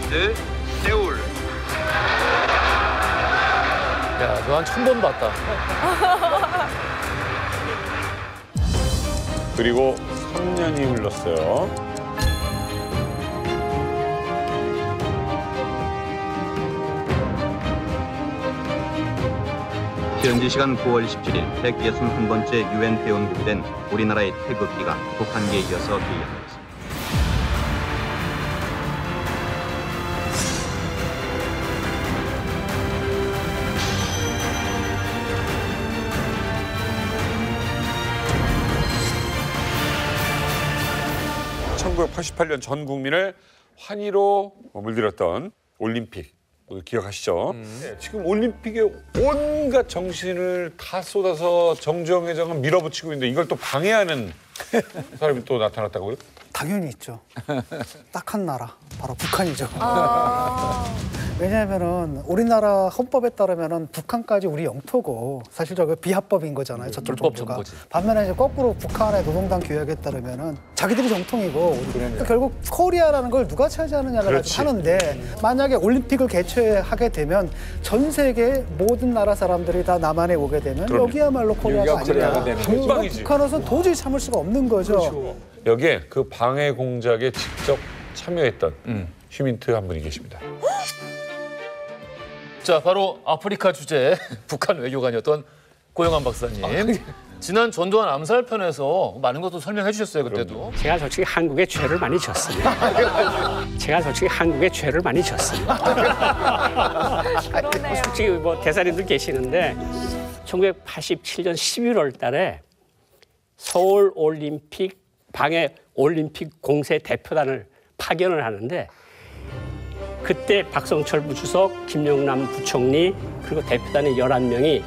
퀴즈 세울. 야, 너 한 1000번 봤다. 그리고 3년이 흘렀어요. 현지 시간 9월 27일 161번째 유엔 회원국이 된 우리나라의 태극기가 북한기에 이어서 개연했습니다. (1988년) 전 국민을 환희로 물들였던 올림픽 기억하시죠? 네, 지금 올림픽에 온갖 정신을 다 쏟아서 정정회장을 밀어붙이고 있는데 이걸 또 방해하는 사람이 또 나타났다고요? 당연히 있죠. 딱 한 나라, 바로 북한이죠. 왜냐하면은 우리나라 헌법에 따르면은 북한까지 우리 영토고 사실 저거 비합법인 거잖아요. 저쪽 불법 정부가. 정보지. 반면에 이제 거꾸로 북한의 노동당 규약에 따르면은 자기들이 정통이고 그러니까 결국 코리아라는 걸 누가 차지하느냐를 가지고 하는데 만약에 올림픽을 개최하게 되면 전 세계 모든 나라 사람들이 다 남한에 오게 되면 여기야말로 코리아가 아니라 한 방이지. 북한으로서는 도저히 참을 수가 없는 거죠. 그렇죠. 여기에 그 방해 공작에 직접 참여했던 휴민트 한 분이 계십니다. 자, 바로 아프리카 주재 북한 외교관이었던 고영한 박사님. 지난 전두환 암살편에서 많은 것도 설명해 주셨어요, 그때도. 제가 솔직히 한국에 죄를 많이 졌습니다. 제가 솔직히 한국에 죄를 많이 졌습니다. 그러네요. 솔직히 뭐 대사님들 계시는데 1987년 11월 달에 서울 올림픽 방해 올림픽 공세 대표단을 파견을 하는데 그때 박성철 부주석, 김영남 부총리 그리고 대표단의 11명이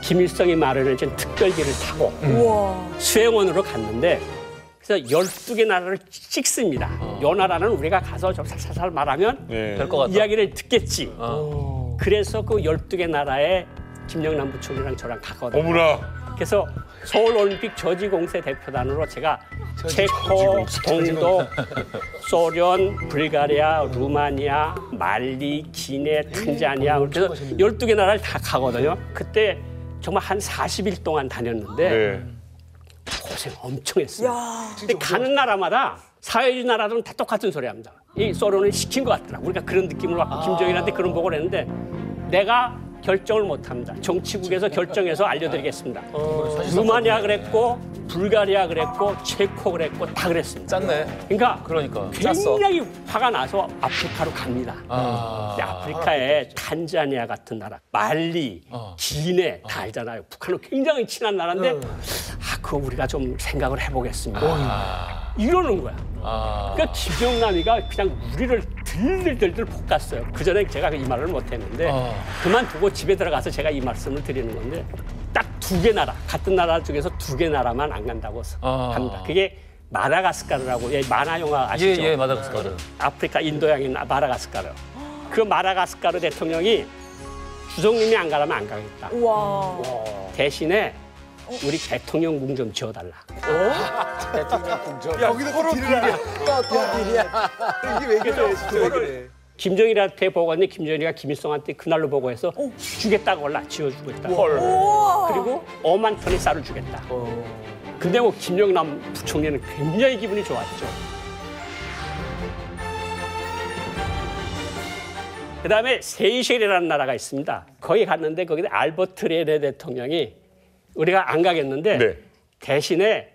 김일성이 마련해준 특별기를 타고 수행원으로 갔는데 그래서 12개 나라를 찍습니다. 요 나라는 우리가 가서 좀 살살 말하면 될 것 같다. 이야기를 듣겠지. 그래서 그 12개 나라에 김영남 부총리랑 저랑 가거든요. 어머나. 그래서 서울올림픽 저지공세 대표단으로 제가 체코, 동독, 소련, 불가리아, 루마니아, 말리, 기네, 탄자니아 그래서 12개 나라를 다 가거든요. 그때 정말 한 40일 동안 다녔는데 고생 엄청 했어요. 근데 가는 나라마다 사회주의 나라들은 다 똑같은 소리 합니다. 이 소련을 시킨 것 같더라. 우리가 그런 느낌을 받고 김정일한테 그런 보고를 했는데 내가 결정을 못합니다. 정치국에서 결정해서 알려드리겠습니다. 루마니아 그랬고 불가리아 그랬고 체코 그랬고 다 그랬습니다. 짰네. 그러니까 굉장히 화가 나서 아프리카로 갑니다. 근데 아프리카에 탄자니아 같은 나라, 말리, 기네 다 알잖아요. 북한은 굉장히 친한 나라인데 그거 우리가 좀 생각을 해보겠습니다. 이러는 거야. 그러니까 김영남이가 그냥 우리를 들들들들 볶았어요. 그전에 제가 이 말을 못했는데 그만두고 집에 들어가서 제가 이 말씀을 드리는 건데 딱 2개 나라, 같은 나라 중에서 2개 나라만 안 간다고 합니다. 그게 마다가스카르라고 만화 영화 아시죠? 예, 마다가스카르. 아프리카 인도양인 마다가스카르. 그 마다가스카르 대통령이 주성님이 안 가라면 안 가겠다. 대신에 우리 대통령궁 좀 지어달라. 여기도 서로 딜이야. 또 딜이야. 이게 왜 그래? 진짜 왜 그래? 김정일한테 보고했는데 김정일이가 김일성한테 그날로 보고해서 주겠다고 올라 지어주겠다. 그리고 5만 톤의 쌀을 주겠다. 근데 뭐 김영남 부총리는 굉장히 기분이 좋았죠. 그다음에 세이셸이라는 나라가 있습니다. 거기 갔는데 거기 알버트 레네 대통령이 우리가 안 가겠는데 대신에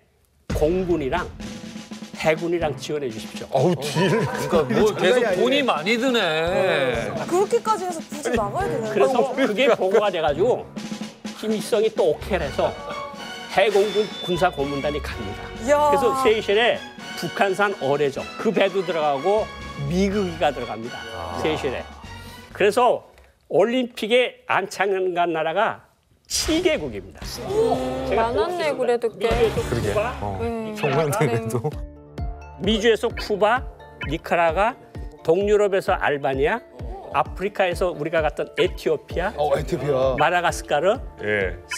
공군이랑 해군이랑 지원해 주십시오. 딜. 그러니까 뭐 계속 돈이 많이 드네. 그렇게까지 해서 굳이 나가야 되나요? 그래서 그게 보고가 돼가지고 김일성이 또 오케이를 해서 해공군 군사고문단이 갑니다. 그래서 세이셸에 북한산 어뢰정 그 배도 들어가고 미그기가 들어갑니다. 세이셸에. 그래서 올림픽에 안 참여한 나라가 7개국입니다. 많았네 그래도 꽤. 그러게. 정말대도 미주에서 쿠바, 니카라가, 동유럽에서 알바니아, 아프리카에서 우리가 갔던 에티오피아, 에티오피아, 마다가스카르,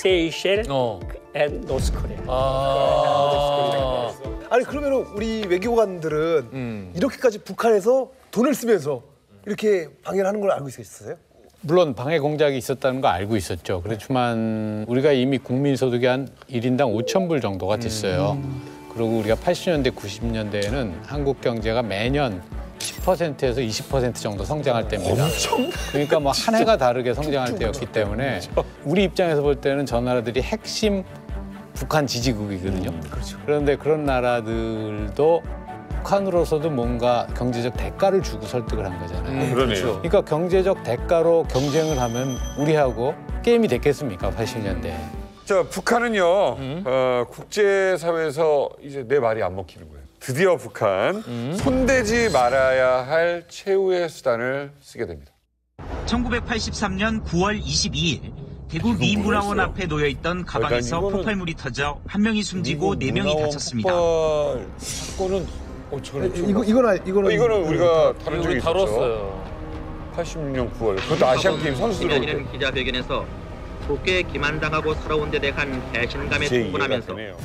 세이셸, 앤 노스코리아. 아니 그러면 우리 외교관들은 이렇게까지 북한에서 돈을 쓰면서 이렇게 방해를 하는 걸 알고 있었어요? 물론 방해 공작이 있었다는 거 알고 있었죠. 그렇지만 우리가 이미 국민소득이 한 1인당 5,000불 정도가 됐어요. 그리고 우리가 80년대, 90년대에는 한국 경제가 매년 10%에서 20% 정도 성장할 때입니다. 그러니까 뭐 한 해가 다르게 성장할 때였기 때문에 우리 입장에서 볼 때는 저 나라들이 핵심 북한 지지국이거든요. 그런데 그런 나라들도 북한으로서도 뭔가 경제적 대가를 주고 설득을 한 거잖아요. 그러네요. 그러니까 경제적 대가로 경쟁을 하면 우리하고 게임이 됐겠습니까? 80년대. 자, 북한은요, 국제사회에서 이제 내 말이 안 먹히는 거예요. 드디어 북한, 손대지 말아야 할 최후의 수단을 쓰게 됩니다. 1983년 9월 22일 대구 미 문화원 앞에 놓여있던 가방에서 폭발물이 터져 한 명이 숨지고 네 명이 다쳤습니다. 폭발 사건은 이거는 우리가 다룬 적이 우리 있었죠. 다뤘어요. 86년 9월. 그것도 아시안게임 선수들 올 때. 이날이라는 기자회견에서 국회에 기만당하고 살아온 데 대한 배신감에 제 이해가 충분하면서 되네요.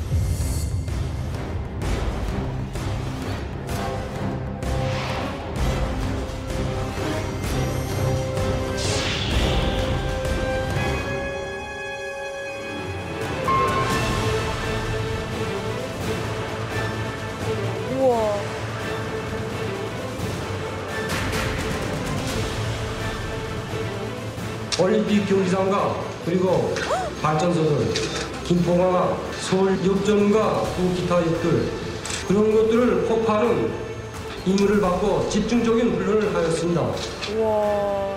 우와. 올림픽 경기장과 그리고 발전소들, 김포공항, 서울역전과 또 기타 역들 그런 것들을 폭파하는 임무를 받고 집중적인 훈련을 하였습니다. 우와.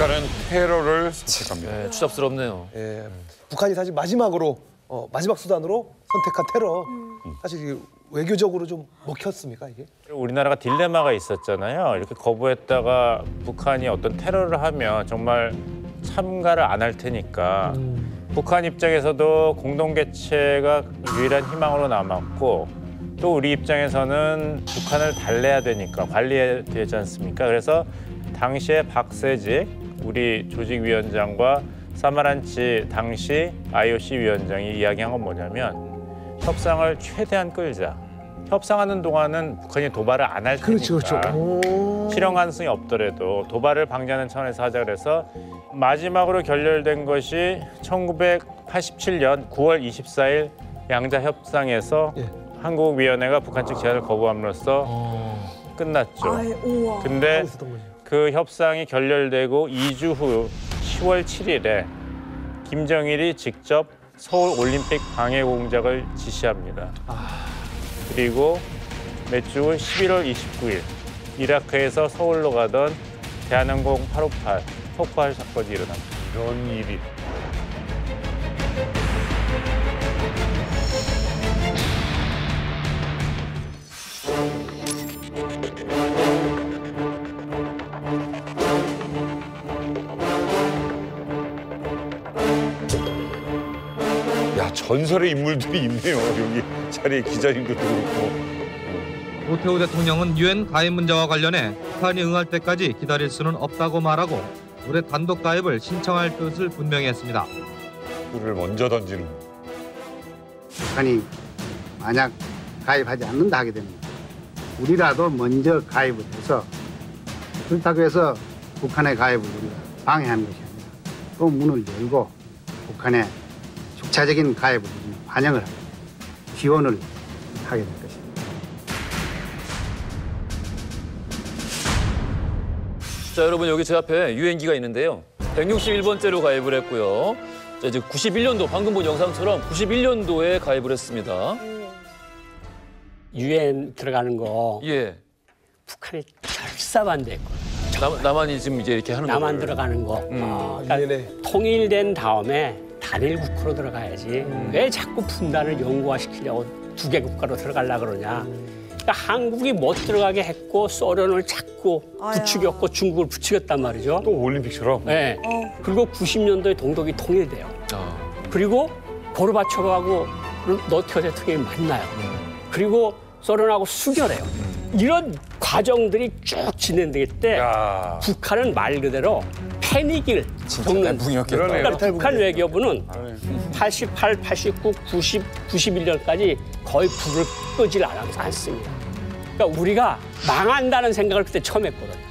북한은 테러를 선택합니다. 네, 추잡스럽네요. 예, 북한이 사실 마지막으로 마지막 수단으로 선택한 테러 사실 외교적으로 좀 먹혔습니까 이게? 우리나라가 딜레마가 있었잖아요. 이렇게 거부했다가 북한이 어떤 테러를 하면 정말 참가를 안 할 테니까 북한 입장에서도 공동 개최가 유일한 희망으로 남았고 또 우리 입장에서는 북한을 달래야 되니까 관리해야 되지 않습니까? 그래서 당시에 박세직 우리 조직위원장과 사마란치 당시 IOC 위원장이 이야기한 건 뭐냐면 협상을 최대한 끌자. 협상하는 동안은 북한이 도발을 안 할 테니까 실현 가능성이 없더라도 도발을 방지하는 차원에서 하자 그래서 마지막으로 결렬된 것이 1987년 9월 24일 양자 협상에서 한국위원회가 북한 측 제안을 거부함으로써 끝났죠. 우와. 근데 그 협상이 결렬되고 2주 후 10월 7일에 김정일이 직접 서울 올림픽 방해 공작을 지시합니다. 그리고 몇 주 후 11월 29일 이라크에서 서울로 가던 대한항공 858 폭발 사건이 일어납니다. 이런 일이. 야, 전설의 인물들이 있네요. 여기 자리에 기자님도 그렇고. 노태우 대통령은 유엔 가입 문제와 관련해 북한이 응할 때까지 기다릴 수는 없다고 말하고 올해 단독 가입을 신청할 뜻을 분명히 했습니다. 불을 먼저 던지는. 북한이 만약 가입하지 않는다 하게 되면 우리라도 먼저 가입을 해서 그렇다고 해서 북한의 가입을 우리가 방해하는 것이 아니라 또 문을 열고 북한의 축차적인 가입을 환영을 하고 지원을 하게 될 것입니다. 자, 여러분 여기 제 앞에 유엔기가 있는데요. 161번째로 가입을 했고요. 자, 이제 91년도 방금 본 영상처럼 91년도에 가입을 했습니다. 유엔 들어가는 거 예. 북한이 결사반대했거든요. 남한이 지금 이제 이렇게 하는 거. 남한 들어가는 거. 그러니까 통일된 다음에 단일 국가로 들어가야지. 왜 자꾸 분단을 영구화시키려고 두 개 국가로 들어가려고 그러냐. 그러니까 한국이 못 들어가게 했고 소련을 자꾸 부추겼고 중국을 부추겼단 말이죠. 또 올림픽처럼? 네. 그리고 90년도에 동독이 통일돼요. 그리고 고르바초프하고 노태우 대통령이 만나요. 그리고 소련하고 수결해요. 이런 과정들이 쭉 진행될 때 북한은 말 그대로 패닉을 겪는 그러니까 북한 외교부는 88, 89, 90, 91년까지 거의 불을 끄질 않습니다. 그러니까 우리가 망한다는 생각을 그때 처음 했거든요.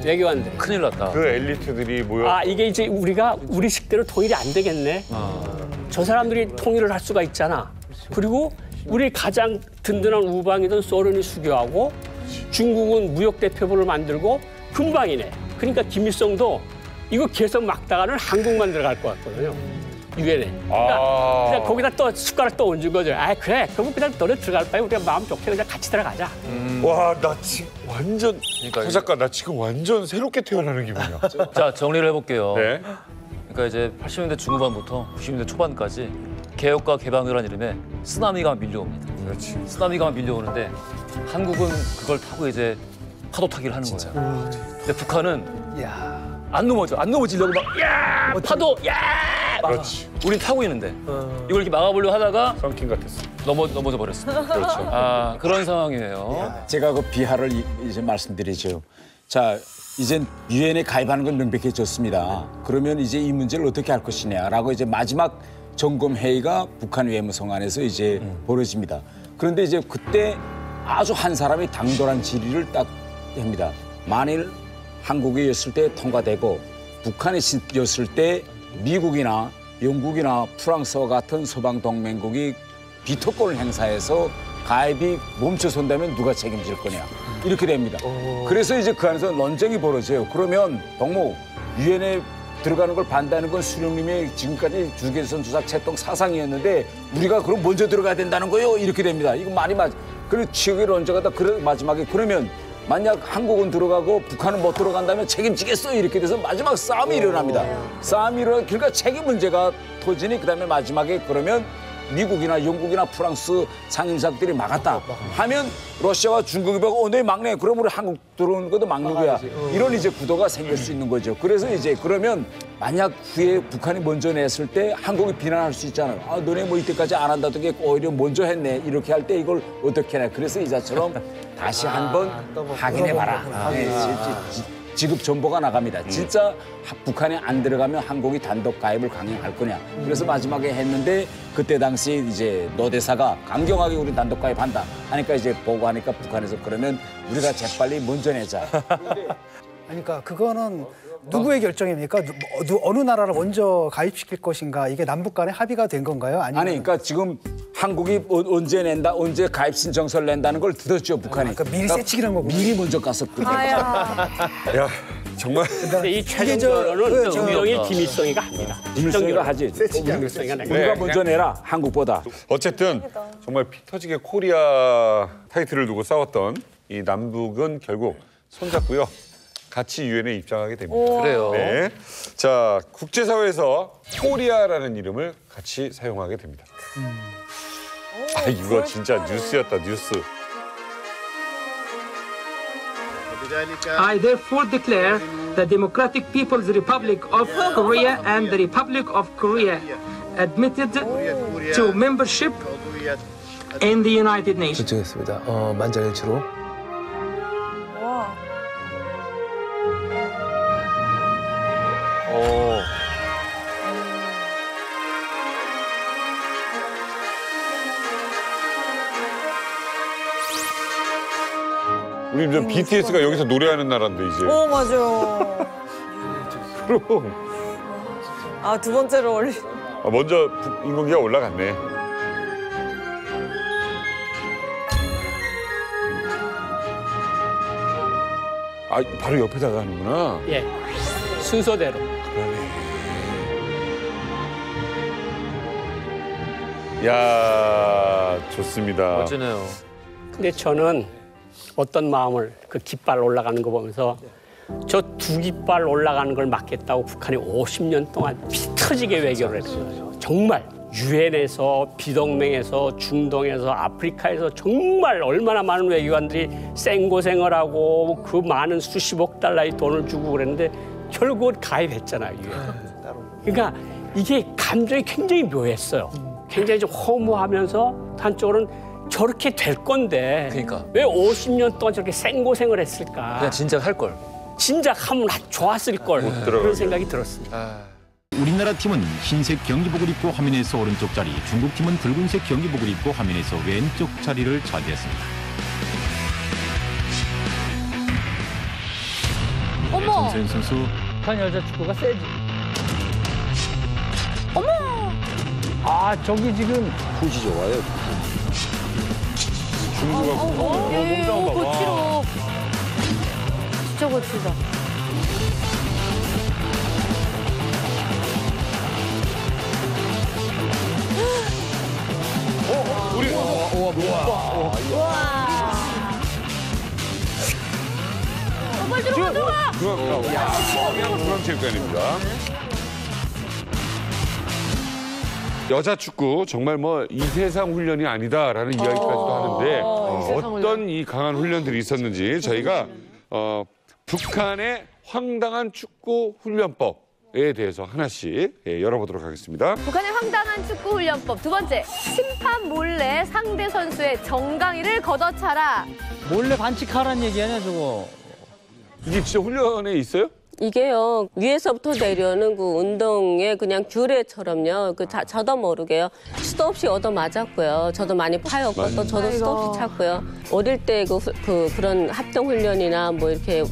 외교관들이. 큰일 났다. 그 엘리트들이 모여. 이게 이제 우리가 우리 식대로 통일이 안 되겠네. 저 사람들이 통일을 할 수가 있잖아. 그리고 우리 가장 든든한 우방이던 소련이 수교하고 중국은 무역대표부를 만들고 금방이네. 그러니까 김일성도 이거 계속 막다가는 한국만 들어갈 것 같거든요. 유엔에. 그러니까 그냥 거기다 또 숟가락 또 얹은 거죠. 그래. 그럼 그냥 너네 들어갈 바에 우리가 마음 좋게 그냥 같이 들어가자. 와, 나 지금 완전 서 작가 나 지금 완전 새롭게 태어나는 기분이야. 자, 정리를 해볼게요. 네. 그러니까 이제 80년대 중후반부터 90년대 초반까지 개혁과 개방이라는 이름에 쓰나미가 밀려옵니다. 그렇지. 쓰나미가 밀려오는데 한국은 그걸 타고 이제 파도 타기를 하는 거예요. 근데 북한은 안 넘어지려고 막 야! 파도 야! 그렇지. 우린 타고 있는데 이걸 이렇게 막아보려고 하다가 썬킹 같았어. 넘어져 버렸어. 그렇죠. 그런 상황이에요. 제가 그 비하를 이제 말씀드리죠. 자, 이젠 유엔에 가입하는 건 명백해졌습니다. 그러면 이제 이 문제를 어떻게 할 것이냐라고 이제 마지막 점검 회의가 북한 외무성 안에서 이제 벌어집니다. 그런데 이제 그때 아주 한 사람이 당돌한 질의를 딱 합니다. 만일 한국이었을 때 통과되고 북한이었을 때 미국이나 영국이나 프랑스와 같은 서방 동맹국이 비토권을 행사해서 가입이 멈춰선다면 누가 책임질 거냐 이렇게 됩니다. 그래서 이제 그 안에서 논쟁이 벌어져요. 그러면 동무 유엔에 들어가는 걸 반대하는 건 수령님의 지금까지 주계선 조작 채통 사상이었는데 우리가 그럼 먼저 들어가야 된다는 거요 이렇게 됩니다. 이거 말이 맞. 그리고 치욕의 논쟁가 다 마지막에 그러면 만약 한국은 들어가고 북한은 못 들어간다면 책임지겠어 이렇게 돼서 마지막 싸움이 일어납니다. 싸움이 일어나 그러니까 책임 문제가 터지니 그다음에 마지막에 그러면 미국이나 영국이나 프랑스 상임사들이 막았다 하면 러시아와 중국이 보고 내 막내 그럼 우리 한국 들어오는 것도 막는 거야. 이런 이제 구도가 생길 수 있는 거죠. 그래서 이제 그러면 만약 후에 북한이 먼저 냈을 때 한국이 비난할 수 있잖아요. 너네 뭐 이때까지 안 한다던 게 오히려 먼저 했네. 이렇게 할 때 이걸 어떻게 해. 그래서 이자처럼 다시 한번 확인해봐라. 지급 정보가 나갑니다. 진짜 북한에 안 들어가면 한국이 단독 가입을 강행할 거냐. 그래서 마지막에 했는데 그때 당시 이제 노대사가 강경하게 우리 단독 가입한다 하니까 이제 보고하니까 북한에서 그러면 우리가 재빨리 먼저 내자. 그러니까 그거는 누구의 결정입니까? 어느 나라를 먼저 가입시킬 것인가? 이게 남북 간에 합의가 된 건가요? 아니면... 아니, 그러니까 지금 한국이 언제 낸다, 언제 가입 신청서를 낸다는 걸 들었죠, 북한이. 그러니까 미리 세치기란 거고. 미리 먼저 갔었거든요. 야, 정말. 근데 이 최종적으로는 김일성이 김일성이가 합니다. 김일성이가 하지. 우리가 먼저 내라, 한국보다. 어쨌든 정말 피 터지게 코리아 타이틀을 두고 싸웠던 이 남북은 결국 손잡고요. 같이 유엔에 입장하게 됩니다. 그래요. 네. 자, 국제사회에서 코리아라는 이름을 같이 사용하게 됩니다. 이거 진짜 뉴스였다, 뉴스. I therefore declare the Democratic People's Republic of Korea and the Republic of Korea admitted to membership in the United Nations. 결정했습니다. 만장일치로. 우리 이제 BTS가 여기서 노래하는 나라인데 이제. 맞아. 그럼. 두 번째로 올리. 먼저 인건비가 올라갔네. 바로 옆에다가 하는구나. 예, 순서대로. 야, 좋습니다. 멋지네요. 근데 저는 어떤 마음을 그 깃발 올라가는 거 보면서 저 두 깃발 올라가는 걸 막겠다고 북한이 50년 동안 피 터지게 외교를 했어요. 정말 유엔에서, 비동맹에서, 중동에서, 아프리카에서 정말 얼마나 많은 외교관들이 생고생을 하고 그 많은 수십억 달러의 돈을 주고 그랬는데 결국은 가입했잖아요, 유엔. 그러니까 이게 감정이 굉장히 묘했어요. 굉장히 좀 허무하면서 한쪽으로는 저렇게 될 건데 그러니까. 왜 50년 동안 저렇게 생고생을 했을까? 그냥 진작 할 걸. 진작 하면 좋았을 걸. 그런 생각이 들었습니다. 우리나라 팀은 흰색 경기복을 입고 화면에서 오른쪽 자리, 중국 팀은 붉은색 경기복을 입고 화면에서 왼쪽 자리를 차지했습니다. 어머! 전세현 선수. 북한 여자 축구가 세지. 어머! 아, 저기 지금 푸지 좋아요. 몸싸움 봐. 거칠어. 진짜 거칠다. 우리 빨리 들어가. 중앙체육관입니다. 여자 축구 정말 뭐 이 세상 훈련이 아니다라는 이야기까지도 하는데 어떤 이 강한 훈련들이 있었는지 저희가 북한의 황당한 축구 훈련법에 대해서 하나씩 열어보도록 하겠습니다. 북한의 황당한 축구 훈련법. 두 번째, 심판 몰래 상대 선수의 정강이를 걷어차라. 몰래 반칙하라는 얘기 아니야, 저거. 이게 진짜 훈련에 있어요? 이게요, 위에서부터 내려오는 그 운동의 그냥 규례처럼요. 저도 모르게요. 수도 없이 얻어 맞았고요. 저도 많이 파였고, 또 저도 수도 없이 찼고요. 어릴 때 그런 합동훈련이나 뭐 이렇게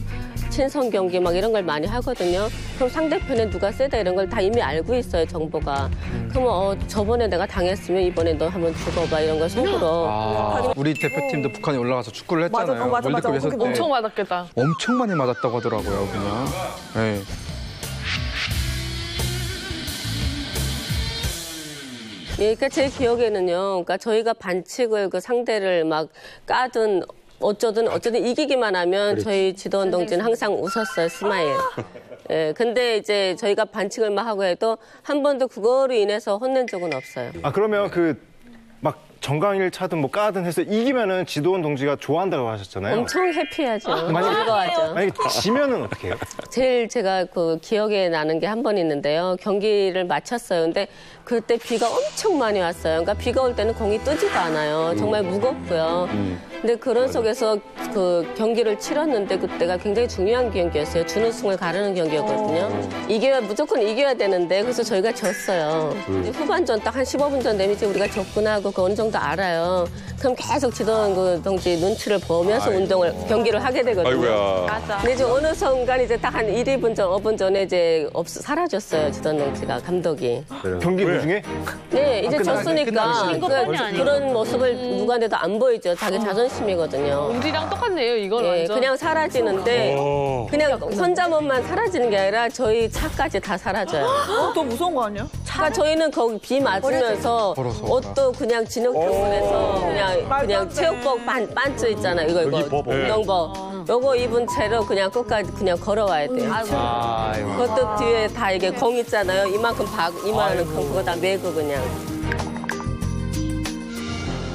친선 경기 막 이런 걸 많이 하거든요. 그럼 상대편에 누가 세다 이런 걸 다 이미 알고 있어요, 정보가. 그러면 저번에 내가 당했으면 이번에 너 한번 죽어봐 이런 걸 속으로. 우리 대표팀도 북한에 올라가서 축구를 했잖아요. 월드컵에서 때. 엄청 맞았겠다. 엄청 많이 맞았다고 하더라고요, 그냥. 네. 예, 그러니까 제 기억에는요, 그러니까 저희가 반칙을 그 상대를 막 까든 어쩌든 이기기만 하면 그렇지. 저희 지도원 동지는 항상 웃었어요, 스마일. 예, 근데 이제 저희가 반칙을 막 하고 해도 한 번도 그거로 인해서 혼낸 적은 없어요. 아, 그러면 막 정강이를 차든 뭐 까든 해서 이기면은 지도원 동지가 좋아한다고 하셨잖아요. 엄청 해피하죠. 만약에 즐거워하죠. 만약에 지면은 어떻게 해요? 제일 제가 그 기억에 나는 게 한 번 있는데요. 경기를 마쳤어요. 근데 그때 비가 엄청 많이 왔어요. 그러니까 비가 올 때는 공이 뜨지도 않아요. 정말 무겁고요. 근데 그런 속에서 그 경기를 치렀는데 그때가 굉장히 중요한 경기였어요. 준우승을 가르는 경기였거든요. 무조건 이겨야 되는데 그래서 저희가 졌어요. 이제 후반전 딱 한 15분 전 되면 이제 우리가 졌구나 하고 그 어느 정도 알아요. 그럼 계속 지도원 그 동지 눈치를 보면서 경기를 하게 되거든요. 아이고야. 맞아. 근데 이제 어느 순간 이제 딱 한 1, 2분 전, 5분 전에 이제 사라졌어요. 지도원 동지가, 감독이. 경기 도중에? 네, 이제 졌으니까 끝났으니까. 그런 모습을 누구한테도 안 보이죠. 자기 자존심이거든요. 우리랑 똑같네요, 이건 네, 완전. 그냥 사라지는데 그냥 혼자만만 사라지는 게 아니라 저희 차까지 다 사라져요. 더 무서운 거 아니야? 그러니까 저희는 거기 비 맞으면서 옷도 그냥 진흙탕물에서 그냥 체육복 반츠 있잖아요. 이거 운동복. 요거 입은 채로 그냥 끝까지 그냥 걸어와야 돼요. 그것도 뒤에 다 이게 공 있잖아요. 이만큼 그거 다 메고 그냥.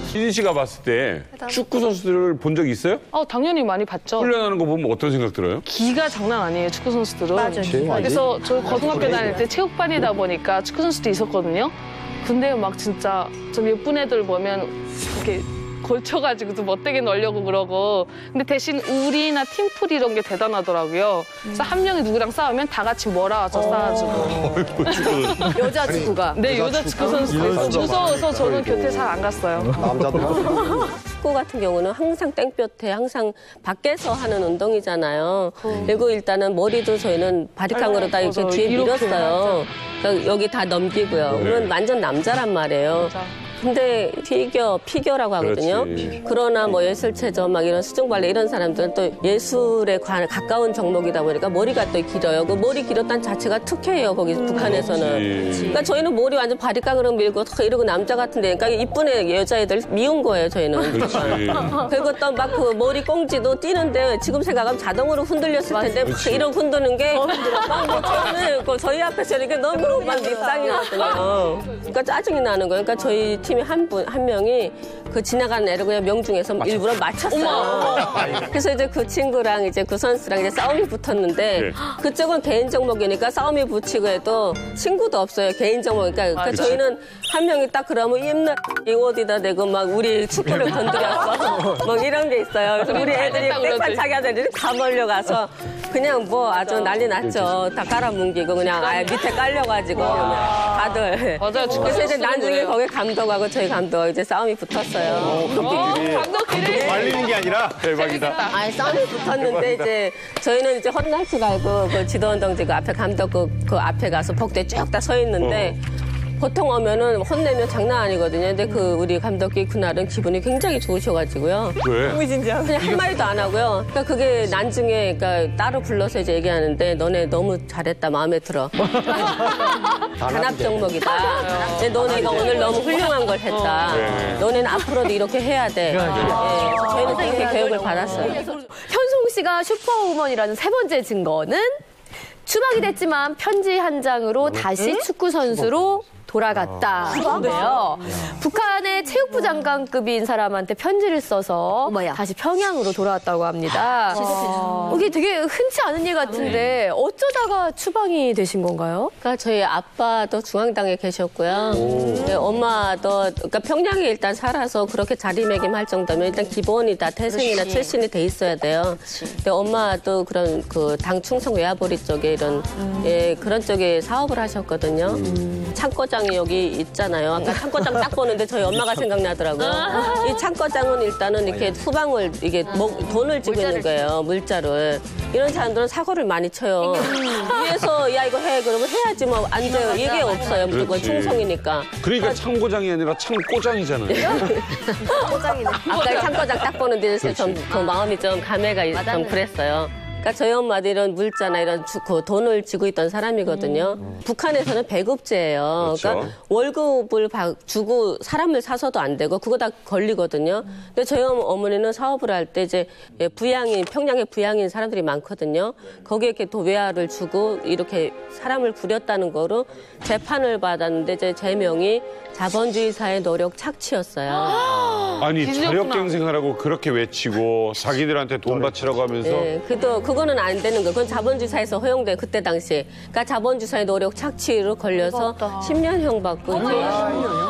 신인 씨가 봤을 때 축구 선수들을 본 적 있어요? 당연히 많이 봤죠. 훈련하는 거 보면 어떤 생각 들어요? 기가 장난 아니에요, 축구 선수들은. 맞아요. 그래서 저 고등학교 다닐 때 체육반이다 보니까 축구 선수도 있었거든요. 근데 막 진짜 좀 예쁜 애들 보면 이렇게 걸쳐가지고도 멋되게 놀려고 그러고. 근데 대신 우리나 팀플 이런 게 대단하더라고요. 그래서 한 명이 누구랑 싸우면 다 같이 몰아와서 싸워주고. 여자 축구가. 네, 여자 축구 선수들. 무서워서 저는 곁에 잘 안 갔어요. 축구 같은 경우는 항상 땡볕에 항상 밖에서 하는 운동이잖아요. 그리고 일단은 머리도 저희는 바리캉으로 다 이렇게 뒤에 밀었어요. 그러니까 여기 다 넘기고요. 그러면 완전 남자란 말이에요. 근데 피겨라고 하거든요. 그렇지. 그러나 뭐 예술체조 막 이런 수중발레 이런 사람들은 또 예술에 가까운 종목이다 보니까 머리가 또 길어요. 그 머리 길었다는 자체가 특혜예요. 거기 북한에서는. 그러니까 저희는 머리 완전 바리깡으로 밀고 이러고 남자 같은데 그러니까 이쁜 여자애들 미운 거예요. 저희는. 그리고 또 막 그 머리 꽁지도 뛰는데 지금 생각하면 자동으로 흔들렸을 텐데 막 이런 흔드는 게 막 저는 저희 앞에서 이렇게 너무 막 밉상이거든요. 그러니까 짜증이 나는 거예요. 그러니까 저희 팀에 한 명이 그 지나가는 애를 그냥 명중해서 일부러 맞췄어요. 그래서 이제 그 친구랑 이제 그 선수랑 이제 싸움이 붙었는데 그쪽은 개인 종목이니까 싸움이 붙이고 해도 친구도 없어요. 개인 종목이니까. 그러니까 저희는 한 명이 딱 그러면 입나 이 어디다 대고 막 우리 축구를 건드렸어. 막 이런 게 있어요. 그래서 우리 애들이 백반차기 하더니 다 몰려가서 그냥 뭐 아주 난리 났죠. 다 깔아뭉개고 그냥 아예 밑에 깔려가지고 다들. 맞아요. 그래서 이제 나중에 거기 감독하고 저희 감독 이제 싸움이 붙었어요. 감독끼리 말리는 게 아니라 대박이다. 아예 싸움이 붙었는데 이제 저희는 이제 혼날 줄 알고 그 지도원 동지 그 앞에 감독 그 앞에 가서 복도에 쭉 다 서 있는데 보통 오면은 혼내면 장난 아니거든요. 근데 그 우리 감독이 그날은 기분이 굉장히 좋으셔가지고요. 왜? 그냥 한마디도 안 하고요. 그러니까 그게 나중에 그러니까 따로 불러서 이제 얘기하는데 너네 너무 잘했다. 마음에 들어. 단합 종목이다. 근데 너네가 오늘 너무 훌륭한 걸 했다. 너네는 앞으로도 이렇게 해야 돼. 저희는 그렇게 교육을 받았어요. 현송 씨가 슈퍼우먼이라는 세 번째 증거는 추방이 됐지만 편지 한 장으로 다시 축구 선수로 돌아갔다인데요. 북한의 체육부 장관급인 사람한테 편지를 써서 다시 평양으로 돌아왔다고 합니다. 이게 되게 흔치 않은 일 같은데 어쩌다가 추방이 되신 건가요? 그러니까 저희 아빠도 중앙당에 계셨고요. 네, 엄마도 그러니까 평양에 일단 살아서 그렇게 자리매김할 정도면 일단 기본이 다 태생이나 출신이 돼 있어야 돼요. 근데 엄마도 그런 그 당 충성 외화벌이 쪽에 이런 그런 쪽에 사업을 하셨거든요. 창고장이 여기 있잖아요. 아까 창고장 딱 보는데 저희 엄마가 생각나더라고요. 이 창고장은 일단은 이렇게 후방을 이게 돈을 쥐고 있는 거예요. 물자를. 이런 사람들은 사고를 많이 쳐요. 위에서 야 이거 해 그러면 해야지 뭐 안 돼요. 이게 없어요. 무조건 충성이니까. 그러니까 창고장이 아니라 창고장이잖아요. 꼬장이네. 아까 창고장 딱 보는데 좀 그 마음이 좀 감회가 좀 그랬어요. 그러니까 저희 엄마도 이런 물자나 이런 그 돈을 쥐고 있던 사람이거든요. 북한에서는 배급제예요. 그렇죠. 그러니까 월급을 주고 사람을 사서도 안 되고 그거 다 걸리거든요. 근데 저희 어머니는 사업을 할 때 이제 평양에 부양인 사람들이 많거든요. 거기에 이렇게 도외화를 주고 이렇게 사람을 부렸다는 거로 재판을 받았는데 이제 제명이 자본주의사의 노력 착취였어요. 아니 자력갱생하라고 그렇게 외치고 자기들한테 돈 바치라고 하면서 네, 그거는 안 되는 거예요. 그건 자본주의사에서 허용된 그때 당시. 그러니까 자본주의사의 노력 착취로 걸려서 10년형 받고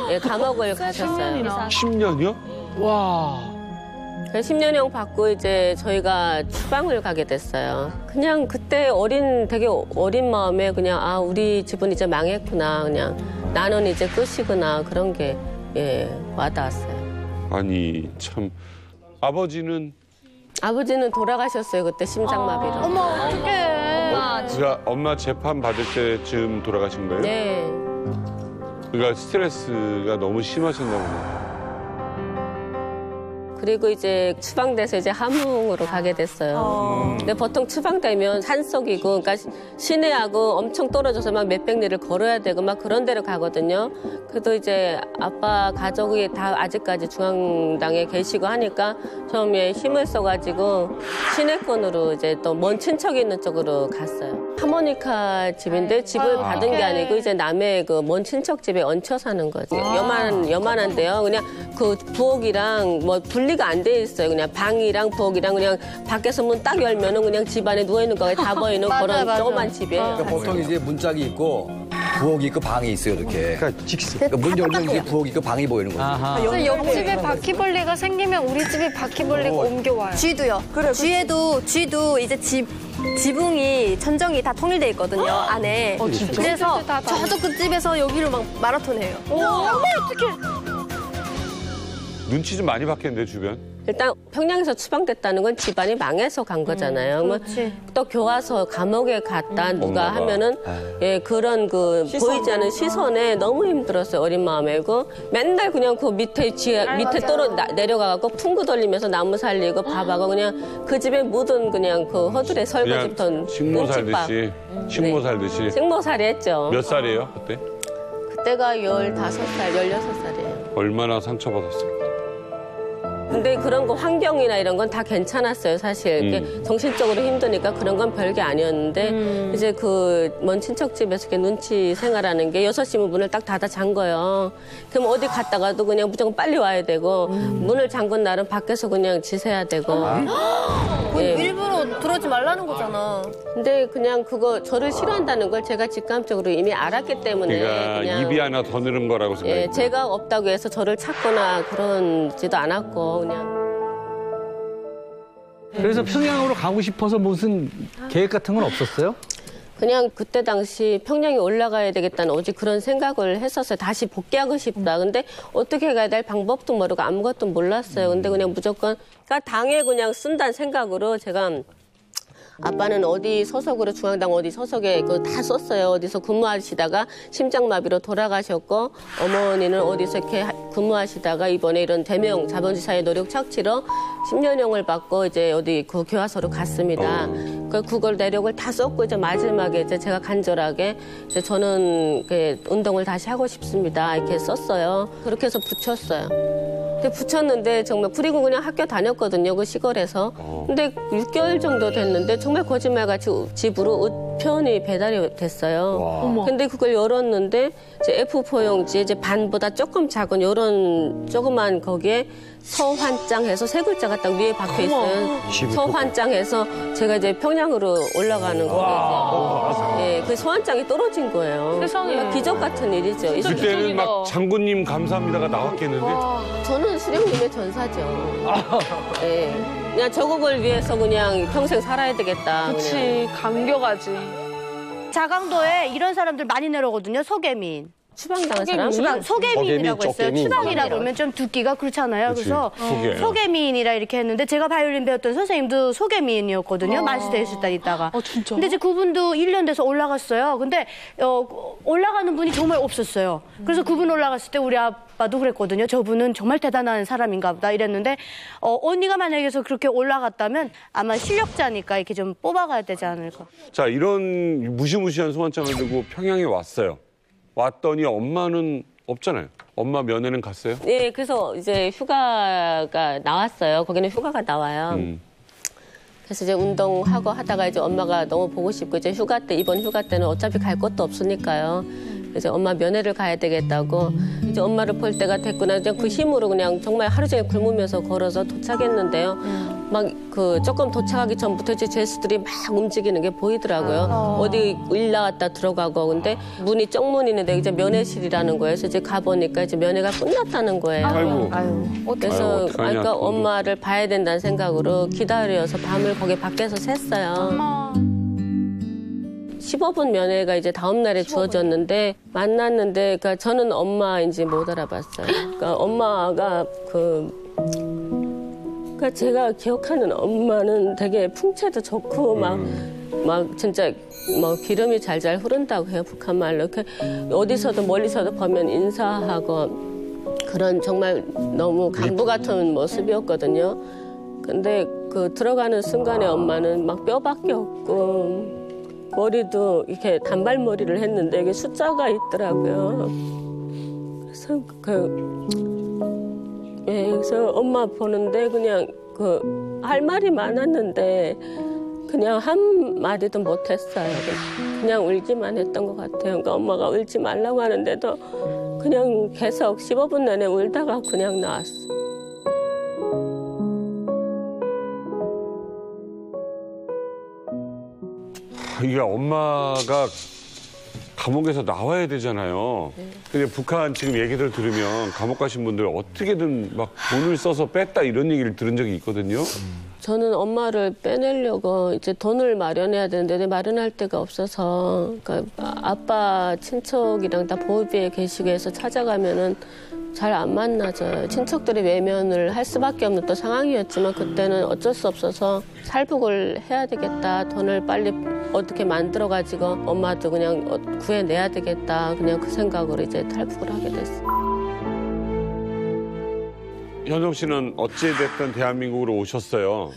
이제 감옥을 가셨어요. 10년이요? 와. 10년형 받고 이제 저희가 추방을 가게 됐어요. 그냥 그때 되게 어린 마음에 그냥 우리 집은 이제 망했구나. 그냥 나는 이제 끝이구나. 그런 게 와닿았어요. 아니 참 아버지는 돌아가셨어요. 그때 심장마비로. 어머 어떡해. 그러니까 엄마 재판 받을 때쯤 돌아가신 거예요? 네. 그러니까 스트레스가 너무 심하셨나 보네요. 그리고 이제 추방돼서 이제 함흥으로 가게 됐어요. 근데 보통 추방되면 산속이고, 그러니까 시내하고 엄청 떨어져서 막 몇백 리를 걸어야 되고 막 그런 데로 가거든요. 그래도 이제 아빠 가족이 다 아직까지 중앙당에 계시고 하니까 좀 힘을 써가지고 시내권으로 이제 또 먼 친척이 있는 쪽으로 갔어요. 하모니카 집인데 집을 받은 게 아니고 이제 남의 그 먼 친척 집에 얹혀 사는 거지. 여만한데요. 그냥 그 부엌이랑 뭐 분리가 안 돼 있어요. 그냥 방이랑 부엌이랑 그냥 밖에서 문 딱 열면은 그냥 집 안에 누워 있는 거가 다 보이는 그런 조그만 집이에요. 그러니까 보통 이제 문짝이 있고 부엌이 있고 방이 있어요, 이렇게. 그러니까 문 열면 이제 부엌이 있고 방이 보이는 거죠. 그래서 옆집에 바퀴벌레가 생기면 우리 집에 바퀴벌레가 옮겨와요. 쥐도요. 쥐도 이제 지붕이 천정이 다 통일돼 있거든요, 안에. 그래서 저쪽 그 집에서 여기로 막 마라톤 해요. 어머, 어떡해. 눈치 좀 많이 받겠는데 주변. 일단 평양에서 추방됐다는 건 집안이 망해서 간 거잖아요. 또 교화소 감옥에 갔다 누가 하면은 예 그런 그 보이지 않는 시선에 너무 힘들었어요. 어린 마음에. 그 맨날 그냥 그 밑에 내려가갖고 풍구 돌리면서 나무 살리고 밥하고 그냥 그 집에 모든 그냥 그 허들의 설거지부터 식모 살듯이. 식모 살듯이. 식모살이 했죠. 몇 살이에요 그때? 그때가 15살, 16살이에요. 얼마나 상처받았어요? 근데 그런 거 환경이나 이런 건 다 괜찮았어요, 사실. 이렇게 정신적으로 힘드니까 그런 건 별게 아니었는데 이제 그 먼 친척 집에서 이렇게 눈치 생활하는 게 6시면 문을 딱 닫아 잠 거예요. 그럼 어디 갔다가도 그냥 무조건 빨리 와야 되고 문을 잠근 날은 밖에서 그냥 지새야 되고. 예. 일부러 들어오지 말라는 거잖아. 근데 그냥 그거 저를 싫어한다는 걸 제가 직감적으로 이미 알았기 때문에 그러니까 그냥 입이 하나 더 늘은 거라고 생각해요. 예, 제가 없다고 해서 저를 찾거나 그런지도 않았고 그냥. 그래서 평양으로 가고 싶어서 무슨 계획 같은 건 없었어요? 그냥 그때 당시 평양에 올라가야 되겠다는 오직 그런 생각을 했었어요. 다시 복귀하고 싶다. 근데 어떻게 가야 될 방법도 모르고 아무것도 몰랐어요. 근데 그냥 무조건 그러니까 당에 그냥 쓴다는 생각으로 제가 아빠는 어디 소속으로 중앙당 어디 소속에 그 다 썼어요. 어디서 근무하시다가 심장마비로 돌아가셨고 어머니는 어디서 이렇게 근무하시다가 이번에 이런 대명 자본주의사의 노력 착취로 10년형을 받고 이제 어디 그 교화소로 갔습니다. 그걸 내력을 다 썼고 이제 마지막에 이제 제가 간절하게 이제 저는 운동을 다시 하고 싶습니다. 이렇게 썼어요. 그렇게 해서 붙였어요. 근데 붙였는데 정말 그리고 그냥 학교 다녔거든요. 그 시골에서. 근데 6개월 정도 됐는데 정말 거짓말같이 집으로 우편이 배달이 됐어요. 근데 그걸 열었는데 이제 A4 용지 이제 반보다 조금 작은 요런 조그만 거기에 서환장해서 세 글자가 딱 위에 박혀 있어요. 서환장해서 제가 이제 평양으로 올라가는 거예요. 예, 그 서환장이 떨어진 거예요. 세상에. 기적 같은 일이죠. 그때는 막 장군님 감사합니다가 나왔겠는데? 저는 수령님의 전사죠. 예. 그냥 저국을 위해서 그냥 평생 살아야 되겠다. 그치, 감겨가지. 자강도에 이런 사람들 많이 내려오거든요. 소개민. 추방당한 사람? 소개민이라고 했어요. 소개민. 추방이라 그러면 좀 듣기가 그렇잖아요. 그치. 그래서 소개민이라 이렇게 했는데 제가 바이올린 배웠던 선생님도 소개민이었거든요. 만수대 있을 때 있다가. 진짜? 근데 이제 그분도 1년 돼서 올라갔어요. 근데 올라가는 분이 정말 없었어요. 그래서 그분 올라갔을 때 우리 아빠도 그랬거든요. 저분은 정말 대단한 사람인가 보다 이랬는데 언니가 만약에 그렇게 올라갔다면 아마 실력자니까 이렇게 좀 뽑아가야 되지 않을까. 자, 이런 무시무시한 소환장을 들고 평양에 왔어요. 왔더니 엄마는 없잖아요. 엄마 면회는 갔어요? 네, 그래서 이제 휴가가 나왔어요. 거기는 휴가가 나와요. 그래서 이제 운동하고 하다가 이제 엄마가 너무 보고 싶고 이제 이번 휴가 때는 어차피 갈 곳도 없으니까요. 이제 엄마 면회를 가야 되겠다고 이제 엄마를 볼 때가 됐구나. 이제 그 힘으로 그냥 정말 하루 종일 굶으면서 걸어서 도착했는데요. 막 그 조금 도착하기 전부터 이제 제수들이 막 움직이는 게 보이더라고요. 어디 일 나왔다 들어가고 근데 문이 쪽문이는데 이제 면회실이라는 거예요. 그래서 이제 가보니까 이제 면회가 끝났다는 거예요. 그래서 그러니까 엄마를 봐야 된다는 생각으로 기다려서 밤을 거기 밖에서 샜어요. 15분 면회가 이제 다음 날에 주어졌는데 만났는데 그러니까 저는 엄마인지 못 알아봤어요. 그러니까 엄마가 그러니까 제가 기억하는 엄마는 되게 풍채도 좋고 막 진짜 뭐 기름이 잘잘 흐른다고 해요. 북한 말로. 이렇게 어디서도 멀리서도 보면 인사하고 그런 정말 너무 간부 같은 모습이었거든요. 근데 그 들어가는 순간에 엄마는 막 뼈밖에 없고 머리도 이렇게 단발머리를 했는데 이게 숫자가 있더라고요. 그래서 그래서 엄마 보는데 그냥 할 말이 많았는데 그냥 한 마디도 못했어요. 그냥 울기만 했던 것 같아요. 그러니까 엄마가 울지 말라고 하는데도 그냥 계속 15분 내내 울다가 그냥 나왔어. 이게 엄마가 감옥에서 나와야 되잖아요. 근데 북한 지금 얘기들 들으면 감옥 가신 분들 어떻게든 막 돈을 써서 뺐다 이런 얘기를 들은 적이 있거든요. 저는 엄마를 빼내려고 이제 돈을 마련해야 되는데 마련할 데가 없어서 그러니까 아빠 친척이랑 다 보호비에 계시게 해서 찾아가면은 잘 안 만나져요. 친척들이 외면을 할 수밖에 없는 또 상황이었지만 그때는 어쩔 수 없어서 탈북을 해야 되겠다. 돈을 빨리 어떻게 만들어가지고 엄마도 그냥 구해내야 되겠다. 그냥 그 생각으로 이제 탈북을 하게 됐어요. 현정 씨는 어찌됐든 대한민국으로 오셨어요.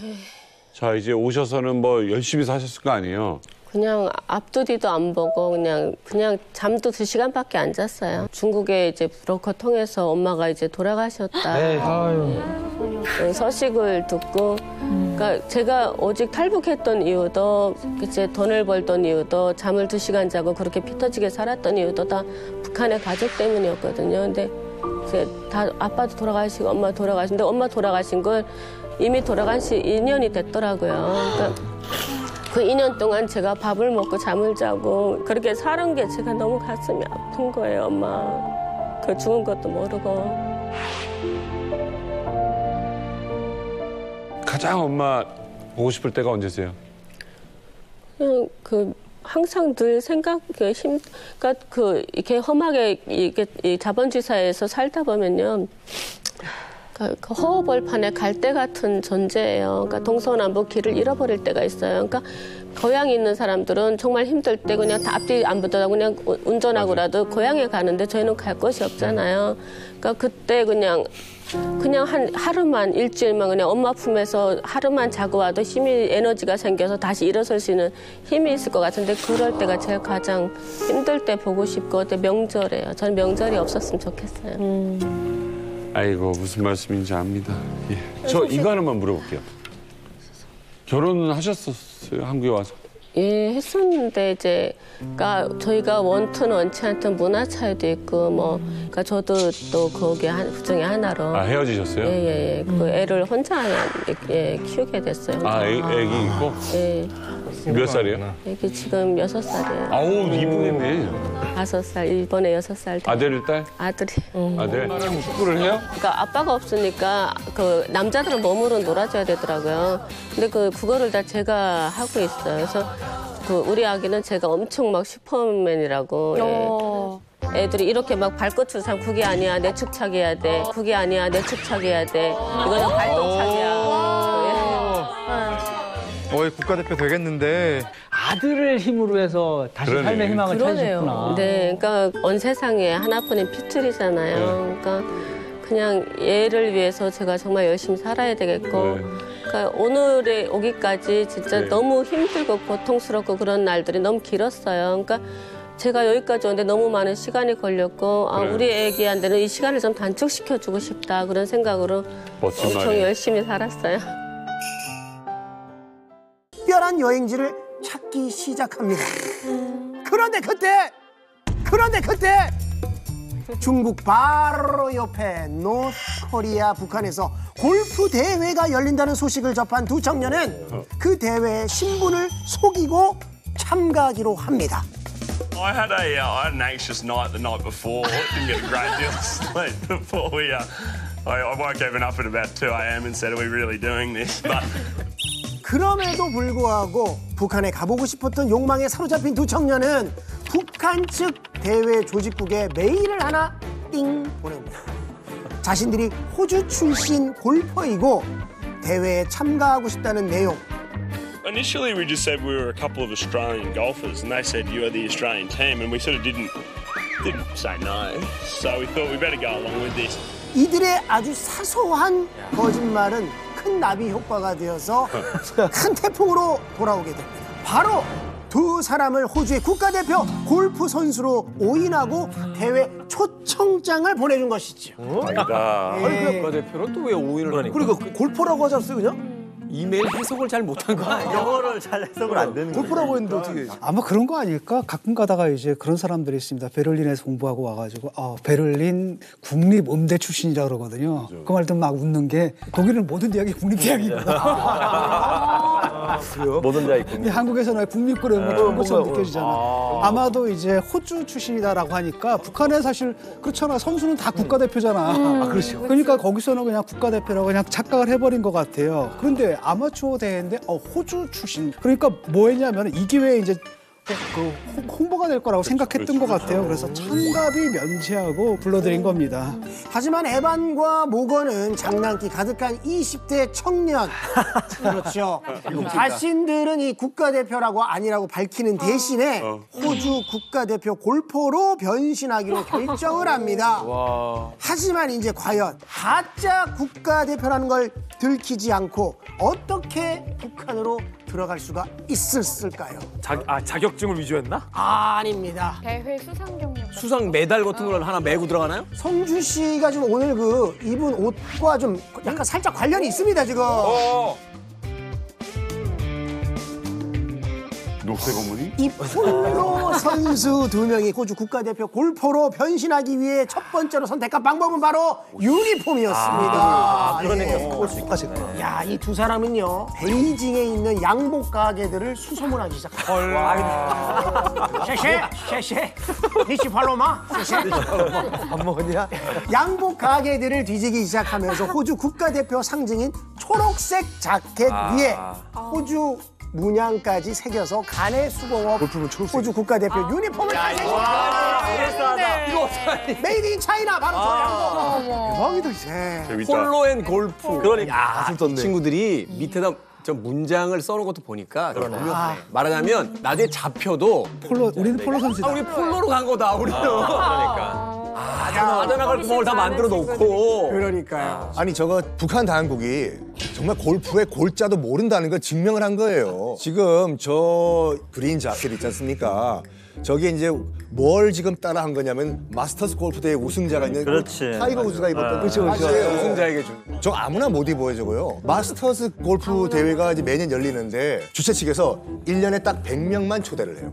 자, 이제 오셔서는 뭐 열심히 사셨을 거 아니에요? 그냥 앞도 뒤도 안 보고 그냥 잠도 2시간밖에 안 잤어요. 중국에 이제 브로커 통해서 엄마가 이제 돌아가셨다. 네. 네, 서식을 듣고 그러니까 제가 오직 탈북했던 이유도 이제 돈을 벌던 이유도 잠을 2시간 자고 그렇게 피 터지게 살았던 이유도 다 북한의 가족 때문이었거든요. 근데 이제 다 아빠도 돌아가시고 엄마 돌아가신데 엄마 돌아가신 걸 이미 돌아간 지 2년이 됐더라고요. 그러니까 그 2년 동안 제가 밥을 먹고 잠을 자고 그렇게 사는 게 제가 너무 가슴이 아픈 거예요, 엄마. 그 죽은 것도 모르고. 가장 엄마 보고 싶을 때가 언제세요? 그냥 항상 늘 그러니까 이렇게 험하게 이 자본주의 사회에서 살다 보면요. 그 허허벌판에 갈대 같은 존재예요. 그러니까 동서남북 길을 잃어버릴 때가 있어요. 그러니까 고향에 있는 사람들은 정말 힘들 때 그냥 다 앞뒤 안 붙어도 그냥 운전하고라도 고향에 가는데 저희는 갈 곳이 없잖아요. 그러니까 그때 그냥 한 하루만 일주일만 그냥 엄마 품에서 하루만 자고 와도 에너지가 생겨서 다시 일어설 수 있는 힘이 있을 것 같은데 그럴 때가 제가 가장 힘들 때 보고 싶고 그때 명절이에요. 저는 명절이 없었으면 좋겠어요. 아이고 무슨 말씀인지 압니다. 예. 저 이거 하나만 물어볼게요. 결혼은 하셨었어요? 한국에 와서? 예, 했었는데 이제 그러니까 저희가 원투는 원치 않던 문화 차이도 있고 뭐 그러니까 저도 또 거기에 그중에 하나로 헤어지셨어요? 예. 그 애를 혼자 키우게 됐어요. 애기 있고? 예. 몇 살이에요? 애기 지금 6살이에요. 아우 이쁘겠네. 5살, 이번에 6살. 아들, 딸? 아들이. 아들? 축구를 해요? 그러니까 아빠가 없으니까 그 남자들은 몸으로 놀아줘야 되더라고요. 근데 그거를 다 제가 하고 있어요. 그래서 우리 아기는 제가 엄청 막 슈퍼맨이라고. 애들이 이렇게 막 발끝을 참 그게 아니야 내 축차기 해야 돼. 그게 아니야 내 축차기 해야 돼. 이거는 발동차기야. 국가대표 되겠는데. 아들을 힘으로 해서 다시 삶의 희망을 찾으셨구나. 네, 그러니까 온 세상에 하나뿐인 피틀이잖아요. 그러니까 그냥 얘를 위해서 제가 정말 열심히 살아야 되겠고. 그러니까 오늘에 오기까지 진짜 너무 힘들고 고통스럽고 그런 날들이 너무 길었어요. 그러니까 제가 여기까지 오는데 너무 많은 시간이 걸렸고 우리 애기한테는 이 시간을 좀 단축시켜주고 싶다 그런 생각으로 엄청 열심히 살았어요. 특별한 여행지를 찾기 시작합니다. 그런데 그때 중국 바로 옆에 노스코리아 북한에서 골프 대회가 열린다는 소식을 접한 두 청년은 그 대회의 신분을 속이고 참가하기로 합니다. I had an anxious night the night before. Didn't get a great deal of sleep before I woke even up at about 2 a.m. and said, "Are we really doing this?" But 그럼에도 불구하고 북한에 가보고 싶었던 욕망에 사로잡힌 두 청년은 북한 측 대회 조직국에 메일을 하나 띵 보냅니다. 자신들이 호주 출신 골퍼이고 대회에 참가하고 싶다는 내용. initially we just said we were a couple of Australian golfers, and they said you are the Australian team, and we sort of didn't say no. So we thought we better go along with this. 이들의 아주 사소한 거짓말은 큰 나비 효과가 되어서 큰 태풍으로 돌아오게 됩니다. 바로 두 사람을 호주의 국가대표 골프 선수로 오인하고 대회 초청장을 보내준 것이죠. 아니 국가대표는 또 왜 오인을 하니까? 그리고 골퍼라고 하지 않았어요 그냥? 이메일 해석을 잘 못한 거 아니야? 영어를 잘 해석을 안 되는 거예요. 골프라고 했는데 어떻게? 아마 그런 거 아닐까? 가끔 가다가 이제 그런 사람들이 있습니다. 베를린에서 공부하고 와가지고 베를린 국립음대 출신이라 그러거든요. 그 말 듣면 막 웃는 게 독일은 모든 대학이 국립대학이구나. 그래요? 모든 대학이 국립. 한국에서는 국립고를 그런 것처럼 느껴지잖아. 아마도 이제 호주 출신이다라고 하니까 북한에 사실 그렇잖아. 선수는 다 국가대표잖아. 그렇죠. 그러니까 거기서는 그냥 국가대표라고 그냥 착각을 해버린 것 같아요. 그런데 아마추어 대회인데 호주 출신. 그러니까 뭐 했냐면 이 기회에 이제 홍보가 될 거라고 생각했던 것 같아요. 그래서 찬밥이 면제하고 불러드린 겁니다. 하지만 에반과 모건은 장난기 가득한 20대 청년. 그렇죠. 자신들은 이 국가대표라고 아니라고 밝히는 대신에 호주 국가대표 골퍼로 변신하기로 결정을 합니다. 하지만 이제 과연 가짜 국가대표라는 걸 들키지 않고 어떻게 북한으로 들어갈 수가 있었을까요? 자격증을 위조했나? 아닙니다. 대회 수상 경력. 수상 메달 같은 걸 하나 메고 들어가나요? 성주 씨가 좀 오늘 그 입은 옷과 좀 약간 살짝 관련이 있습니다, 지금. 녹색 어머니? 이 폴로 선수 2명이 호주 국가대표 골퍼로 변신하기 위해 첫 번째로 선택한 방법은 바로 유니폼이었습니다. 그러니까 야, 이 두 사람은요, 베이징에 있는 양복 가게들을 수소문하기 시작합니다. 셰셰, 니치 팔로마, 셰셰. 밥 먹었냐? 양복 가게들을 뒤지기 시작하면서 호주 국가대표 상징인 초록색 자켓 위에 호주 문양까지 새겨서 간의 수공업 호주 국가대표 유니폼을 탄생시켰습니다. 메이드 인 차이나 바로 저 양복. 대박이다 이제. 폴로 앤 골프. 그러니까 친구들이 밑에다 저 문장을 써놓은 것도 보니까 말하자면 나중에 잡혀도 우리는 폴로 선수다. 우리 폴로로 간 거다 우리는. 그러니까. 빠져나갈 구멍을 다 만들어 놓고. 그러니까요. 아니 저거 북한 당국이 정말 골프의 골자도 모른다는 걸 증명을 한 거예요. 지금 저 그린 자켓 있지 않습니까? 저게 이제 뭘 지금 따라한 거냐면 마스터스 골프 대회 우승자가 있는 타이거 우즈가 입었던 우승자에게 준. 저 아무나 못 입어요 저거요. 마스터스 골프 대회가 이제 매년 열리는데 주최 측에서 1년에 딱 100명만 초대를 해요.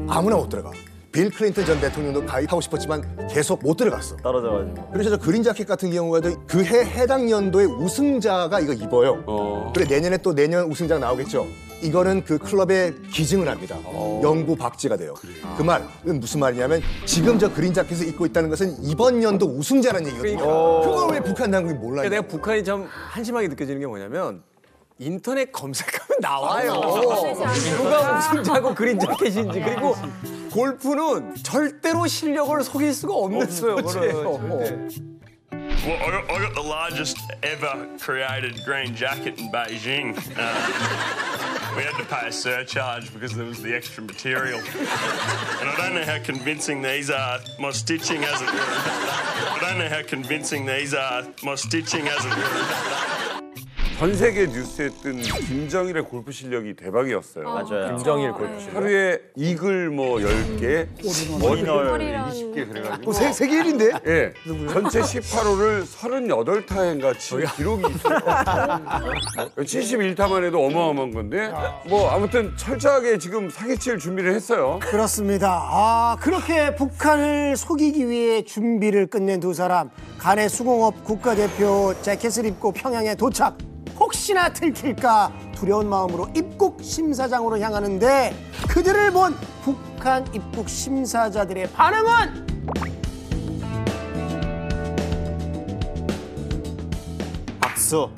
아무나 못 들어가. 빌 클린턴 전 대통령도 가입하고 싶었지만 계속 못 들어갔어. 떨어져가지고. 그래서 저 그린 자켓 같은 경우에도 그 해 해당 연도의 우승자가 이거 입어요. 그래 내년에 또 내년 우승자가 나오겠죠. 이거는 그 클럽에 기증을 합니다. 영구 박제가 돼요. 그 말은 무슨 말이냐면 지금 저 그린 자켓을 입고 있다는 것은 이번 연도 우승자라는 얘기거든요. 그걸 왜 북한 당국이 몰라요? 내가 북한이 참 한심하게 느껴지는 게 뭐냐면 인터넷 검색하면 나와요. 누가 우승자고 그린 자켓인지. 그리고 골프는 절대로 실력을 속일 수가 없는 스포츠예요. Well, I got the largest ever created green jacket in Beijing. We had to pay a surcharge because there was the extra material. And I don't know how convincing these are. My stitching hasn't worked. I don't know how convincing these are. My stitching hasn't worked. 전 세계 뉴스에 뜬 김정일의 골프 실력이 대박이었어요. 맞아요. 김정일 골프 실력. 하루에 이글 뭐 10개, 머리널 20개 그래가지고. 세계 1인데? 예. 전체 18호를 38타인가 친 기록이 있어요. 71타만 해도 어마어마한 건데 뭐 아무튼 철저하게 지금 사기칠 준비를 했어요. 그렇습니다. 그렇게 북한을 속이기 위해 준비를 끝낸 두 사람. 간의 수공업 국가대표 재킷을 입고 평양에 도착. 혹시나 들킬까 두려운 마음으로 입국 심사장으로 향하는데 그들을 본 북한 입국 심사자들의 반응은 박수.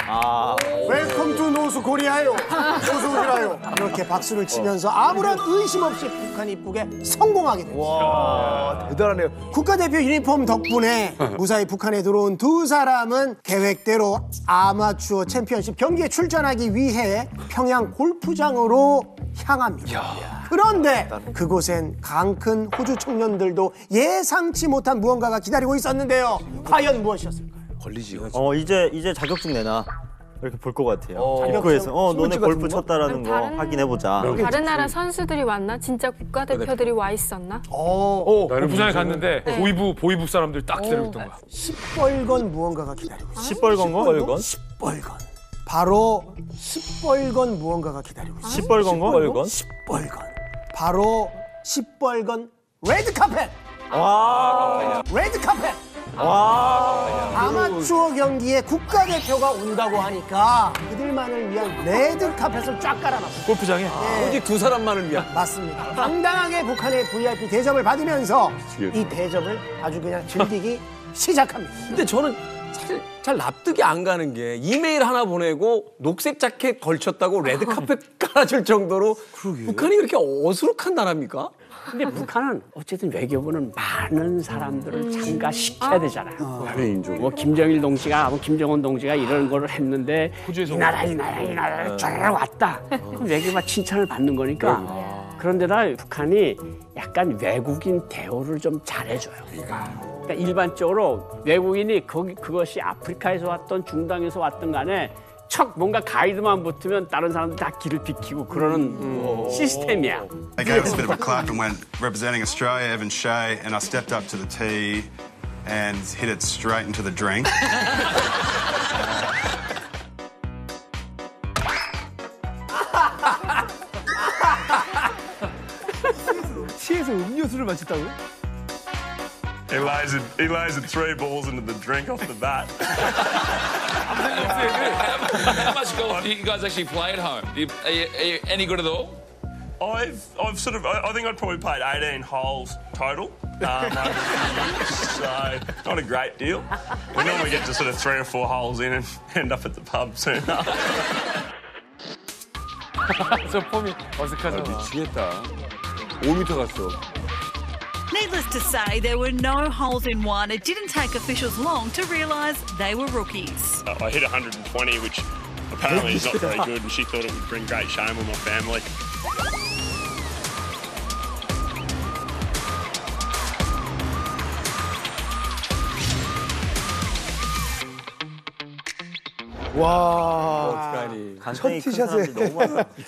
웰컴 투 노스 코리아요. 어서 오시라요. 이렇게 박수를 치면서 아무런 의심 없이 북한 입국에 성공하게 됩니다. 와, 대단하네요. 국가대표 유니폼 덕분에 무사히 북한에 들어온 두 사람은 계획대로 아마추어 챔피언십 경기에 출전하기 위해 평양 골프장으로 향합니다. 그런데 그곳엔 강큰 호주 청년들도 예상치 못한 무언가가 기다리고 있었는데요. 과연 무엇이었을까요? 걸리지. 이제 자격증 내놔. 이렇게 볼 것 같아요. 입구에서 너네 골프 쳤다라는 거 확인해보자. 다른 나라 선수들이 왔나? 진짜 국가대표들이 와 있었나? 골프장에 갔는데 보이부 사람들 딱 기다리고 있던 거야. 시뻘건 무언가가 기다리고 있어요. 시뻘건 거? 시뻘건. 바로 시뻘건 무언가가 기다리고 있어요. 시뻘건? 시뻘건. 바로 시뻘건 레드카펫. 레드카펫. 아마추어 경기에 국가대표가 온다고 하니까 그들만을 위한 레드카펫을 쫙 깔아놨어요. 골프장에? 오직 두 사람만을 위한. 맞습니다. 당당하게 북한의 VIP 대접을 받으면서 이 대접을 아주 그냥 즐기기 시작합니다. 근데 저는 사실 잘 납득이 안 가는 게 이메일 하나 보내고 녹색 자켓 걸쳤다고 레드카펫 깔아줄 정도로 북한이 그렇게 어수룩한 나라입니까? 근데 북한은 어쨌든 외교부는 많은 사람들을 참가시켜야 되잖아요. 뭐 김정일 동지가, 뭐 김정은 동지가 이런 거를 했는데 이 나라를 쫙 왔다. 그럼 외교부가 칭찬을 받는 거니까. 그런데다 북한이 약간 외국인 대우를 좀 잘해줘요. 그러니까 일반적으로 외국인이 그것이 아프리카에서 왔던 중동에서 왔던 간에 척 뭔가 가이드만 붙으면 다른 사람들 다 길을 비키고 그러는 시스템이야. They gave us a bit of a clap and went, representing Australia, Evan Shea, and I stepped up to the tee and hit it straight into the drink. 시에서 음료수를 마셨다고요? He lasered 3 balls into the drink off the bat. How much golf do you guys actually play at home? Are you any good at all? I think I'd probably played 18 holes total. So not a great deal. We normally get to sort of 3 or 4 holes in and end up at the pub soon. 저 폼이 어색하잖아. 미치겠다. 5m 갔어. Needless to say, there were no holes in one. It didn't take officials long to realise they were rookies. I hit 120, which apparently is not very good, and she thought it would bring great shame on my family. 와, 첫 티샷에